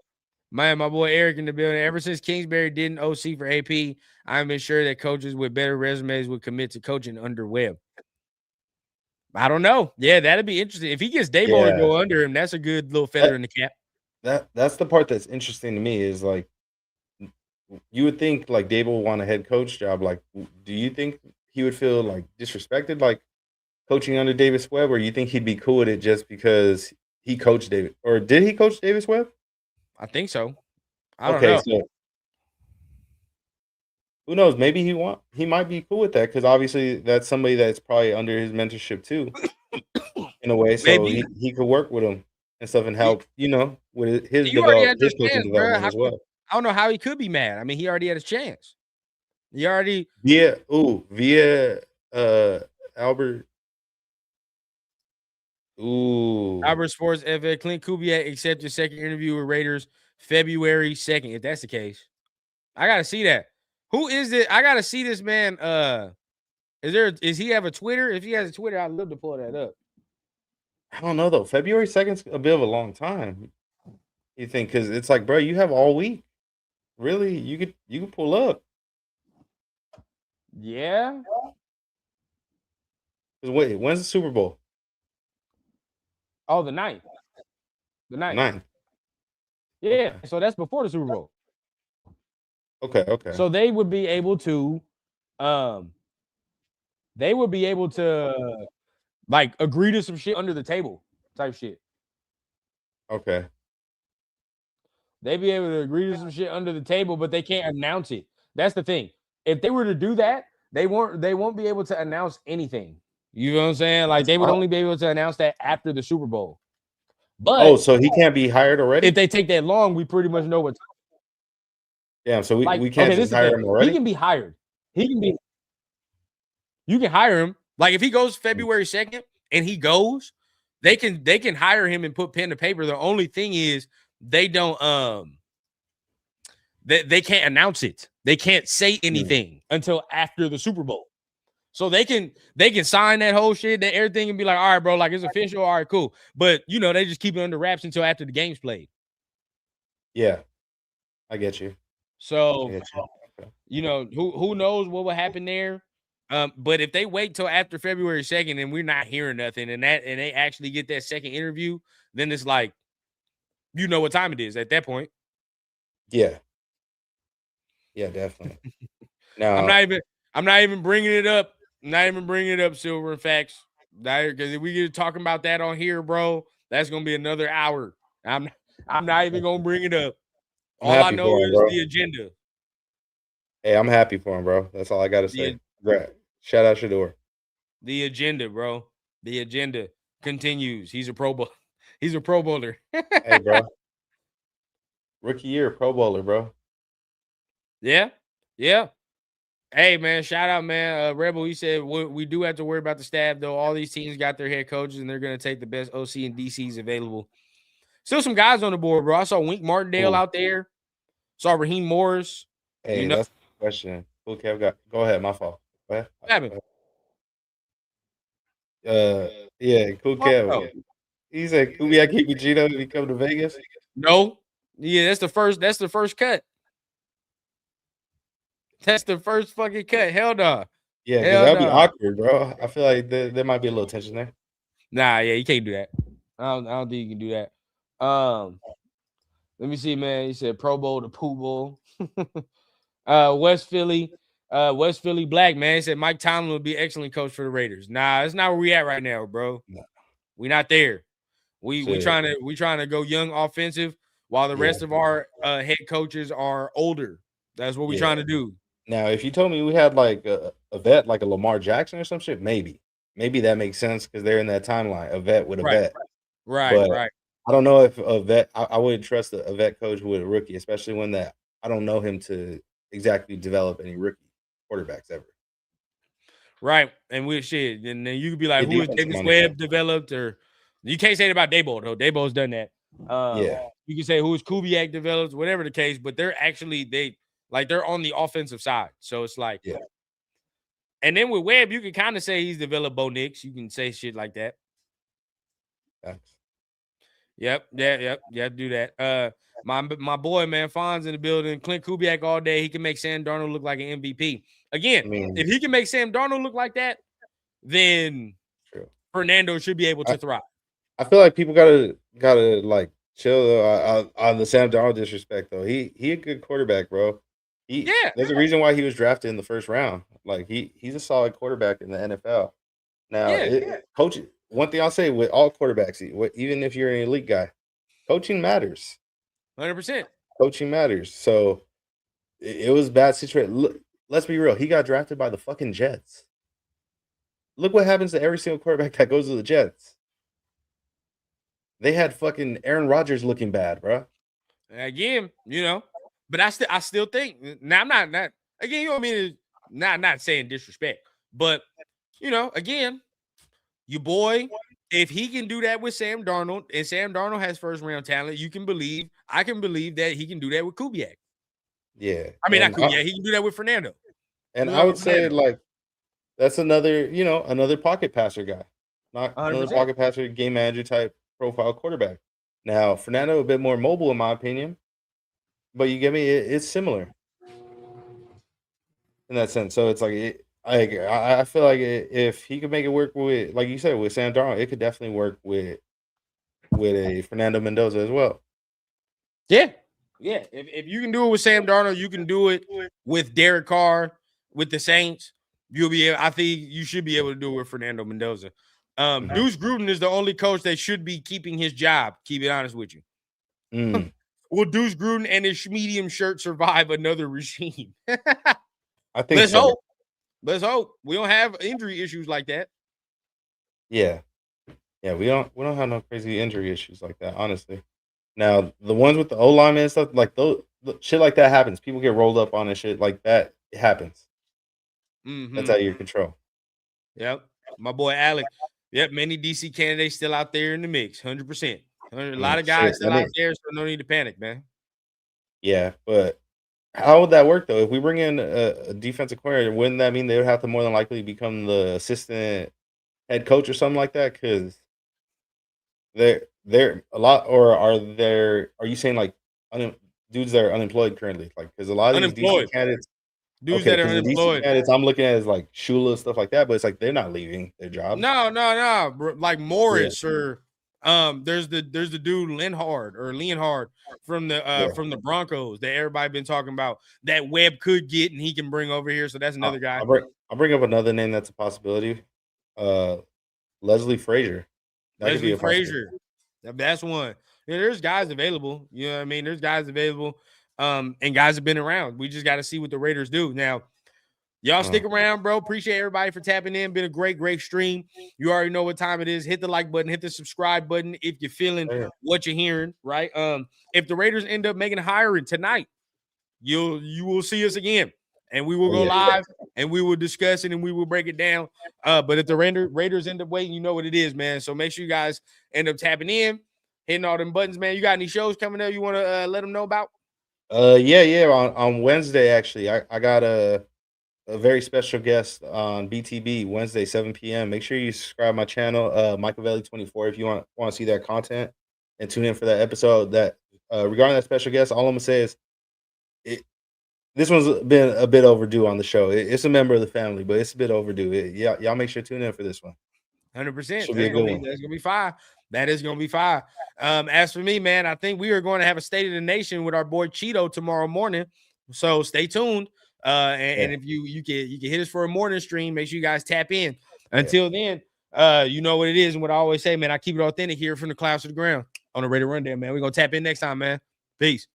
Speaker 2: Man, my boy Eric in the building. Ever since Kingsbury didn't OC for AP, I've been sure that coaches with better resumes would commit to coaching under Webb. I don't know. Yeah, that'd be interesting. If he gets Daboll to go under him, that's a good little feather in the cap.
Speaker 7: That's the part that's interesting to me is like you would think like Daboll want a head coach job. Like, do you think he would feel like disrespected like coaching under Davis Webb, or you think he'd be cool with it just because he coached David, or did he coach Davis Webb?
Speaker 2: I think so. I don't know. So
Speaker 7: who knows? Maybe he might be cool with that because obviously that's somebody that's probably under his mentorship too, in a way. So he could work with him and stuff and help, with his coaching development as well.
Speaker 2: I don't know how he could be mad. I mean, he already had his chance. He already
Speaker 7: via Albert.
Speaker 2: Albert Sports FA. Clint Kubiak accepted second interview with Raiders February 2nd. If that's the case, I gotta see that. Who is it? I gotta see this man. Is he have a Twitter? If he has a Twitter, I'd love to pull that up.
Speaker 7: I don't know though. February 2nd's a bit of a long time. You think? Because it's like, bro, you have all week. Really, you could pull up.
Speaker 2: Yeah.
Speaker 7: Wait, when's the Super Bowl?
Speaker 2: Oh, the 9th. The 9th. Yeah, okay. So that's before the Super Bowl.
Speaker 7: Okay.
Speaker 2: So they would be able to, like agree to some shit under the table type shit.
Speaker 7: Okay.
Speaker 2: They'd be able to agree to some shit under the table, but they can't announce it. That's the thing. If they were to do that, they won't be able to announce anything. You know what I'm saying? Like they would only be able to announce that after the Super Bowl. But
Speaker 7: so he can't be hired already?
Speaker 2: If they take that long, we pretty much know what's.
Speaker 7: Yeah, so we can't just hire him already.
Speaker 2: He can be hired. You can hire him. Like if he goes February 2nd and he goes, they can hire him and put pen to paper. The only thing is they don't they can't announce it. They can't say anything until after the Super Bowl. So they can sign that whole shit, that everything, and be like, all right, bro, like it's official, all right, cool. But they just keep it under wraps until after the game's played.
Speaker 7: Yeah, I get you.
Speaker 2: So who knows what will happen there? But if they wait till after February 2nd and we're not hearing nothing, and they actually get that second interview, then it's like, you know what time it is at that point.
Speaker 7: Yeah. Yeah, definitely.
Speaker 2: I'm
Speaker 7: Now,
Speaker 2: not even bringing it up. I'm not even bringing it up, Silver and Facts. Because if we get talking about that on here, bro, that's gonna be another hour. I'm not even gonna bring it up.
Speaker 7: I'm
Speaker 2: All I
Speaker 7: happy
Speaker 2: know
Speaker 7: for him,
Speaker 2: is
Speaker 7: bro.
Speaker 2: the agenda.
Speaker 7: Hey, I'm happy for him, bro. That's all I gotta say. Shout out Shador.
Speaker 2: The agenda, bro. The agenda continues. He's a Pro Bowl. He's a Pro Bowler.
Speaker 7: Hey, bro. Rookie year, Pro Bowler, bro.
Speaker 2: Yeah. Yeah. Hey, man, shout out, man. Rebel, he said we do have to worry about the staff, though. All these teams got their head coaches, and they're going to take the best OC and DCs available. Still some guys on the board, bro. I saw Wink Martindale out there. Saw Raheem Morris.
Speaker 7: Hey, that's the question. Cool Kev got. Go ahead. My fault. Go ahead.
Speaker 2: What happened?
Speaker 7: Yeah, Cool Kev. He said, "Kubiak keep Gino if he come to Vegas."
Speaker 2: No. Yeah, that's the first cut. That's the first fucking cut. Hell no.
Speaker 7: Yeah, because that'd be awkward, bro. I feel like there might be a little tension there.
Speaker 2: Nah, yeah, you can't do that. I don't think you can do that. Let me see, man. He said Pro Bowl to Pooh Bowl. West Philly Black, man. He said Mike Tomlin would be excellent coach for the Raiders. Nah, that's not where we at right now, bro. No. We're not there. We trying to go young offensive while the rest of our head coaches are older. That's what we're trying to do.
Speaker 7: Now, if you told me we had like a vet, like a Lamar Jackson or some shit, maybe that makes sense because they're in that timeline. A vet with a vet,
Speaker 2: right.
Speaker 7: I don't know if a vet. I wouldn't trust a vet coach with a rookie, especially when that I don't know him to exactly develop any rookie quarterbacks ever.
Speaker 2: Right, and we shit, and then you could be like, "Who is Davis Webb developed?" Or you can't say it about Daboll though. Daboll's done that. You can say who is Kubiak developed, whatever the case, but they're actually they're on the offensive side. So it's like, and then with Webb, you can kind of say he's developed Bo Nix. You can say shit like that.
Speaker 7: Thanks.
Speaker 2: Yep. Do that. My boy, man, Fonz in the building. Clint Kubiak all day. He can make Sam Darnold look like an MVP. Again, if he can make Sam Darnold look like that, then Fernando should be able to thrive.
Speaker 7: I feel like people gotta like chill on the Sam Darnold disrespect though. He a good quarterback, bro. There's a reason why he was drafted in the first round. Like he's a solid quarterback in the NFL. Now, coach. One thing I'll say with all quarterbacks, even if you're an elite guy, coaching matters.
Speaker 2: 100%.
Speaker 7: Coaching matters. So it was a bad situation. Look, let's be real. He got drafted by the fucking Jets. Look what happens to every single quarterback that goes to the Jets. They had fucking Aaron Rodgers looking bad, bro.
Speaker 2: Again, but I still think now I'm not again. You know what I mean? Not saying disrespect, but again, your boy, if he can do that with Sam Darnold, and Sam Darnold has first round talent, I can believe that he can do that with Kubiak.
Speaker 7: Yeah,
Speaker 2: I mean not Kubiak. He can do that with Fernando.
Speaker 7: And I would say like that's another pocket passer guy, not 100%. Another pocket passer, game manager type profile quarterback. Now Fernando a bit more mobile in my opinion, but you get me. It's similar in that sense. So it's like I feel like if he could make it work with, like you said, with Sam Darnold, it could definitely work with a Fernando Mendoza as well.
Speaker 2: Yeah. If you can do it with Sam Darnold, you can do it with Derek Carr, with the Saints. I think you should be able to do it with Fernando Mendoza. Deuce Gruden is the only coach that should be keeping his job. Keep it honest with you. Will Deuce Gruden and his medium shirt survive another regime?
Speaker 7: I think so.
Speaker 2: Let's hope we don't have injury issues like that.
Speaker 7: Yeah, we don't have no crazy injury issues like that, honestly. Now the ones with the O lineman and stuff like those shit like that happens. People get rolled up on and shit like that. It happens. That's out of your control.
Speaker 2: Yep, my boy Alec. Yep, many DC candidates still out there in the mix. 100%. A lot of guys still out there, so no need to panic, man.
Speaker 7: Yeah, but. How would that work though? If we bring in a defensive coordinator, wouldn't that mean they would have to more than likely become the assistant head coach or something like that? Because they're a lot, or are you saying like dudes that are unemployed currently? Like, because a lot of these DC candidates,
Speaker 3: Dudes
Speaker 7: Okay,
Speaker 3: that are
Speaker 7: because the DC
Speaker 3: unemployed.
Speaker 7: candidates I'm looking at is like Shula stuff like that, but it's like they're not leaving their jobs.
Speaker 3: No, bro. Like Morris or there's the dude Leonhard from the Broncos that everybody been talking about that Webb could get and he can bring over here. So that's another guy.
Speaker 7: I'll bring up another name that's a possibility. Leslie Frazier.
Speaker 3: Leslie Frazier. That's one. Yeah, there's guys available. You know what I mean? There's guys available. And guys have been around. We just got to see what the Raiders do. Now, y'all stick around, bro. Appreciate everybody for tapping in. Been a great stream. You already know what time it is. Hit the like button, hit the subscribe button if you're feeling what you're hearing, right? If the Raiders end up making a hiring tonight, you will see us again. And we will go live and we will discuss it and we will break it down. But if the Raiders end up waiting, you know what it is, man. So make sure you guys end up tapping in, hitting all them buttons, man. You got any shows coming up you want to let them know about?
Speaker 7: Yeah. On Wednesday, actually, I got a very special guest on BTB Wednesday, 7 p.m. Make sure you subscribe to my channel, Michaelvelli24, if you want to see that content and tune in for that episode. That regarding that special guest, all I'm gonna say is this one's been a bit overdue on the show. It's a member of the family, but it's a bit overdue. Y'all make sure to tune in for this one.
Speaker 3: 100%. Should be a good one. That's gonna be fire. That is gonna be fire. As for me, man, I think we are going to have a State of the Nation with our boy Cheeto tomorrow morning. So stay tuned. And if you can hit us for a morning stream, make sure you guys tap in. Until then, you know what it is and what I always say, man. I keep it authentic here from the clouds to the ground on the Raider Rundown, man. We're gonna tap in next time, man. Peace.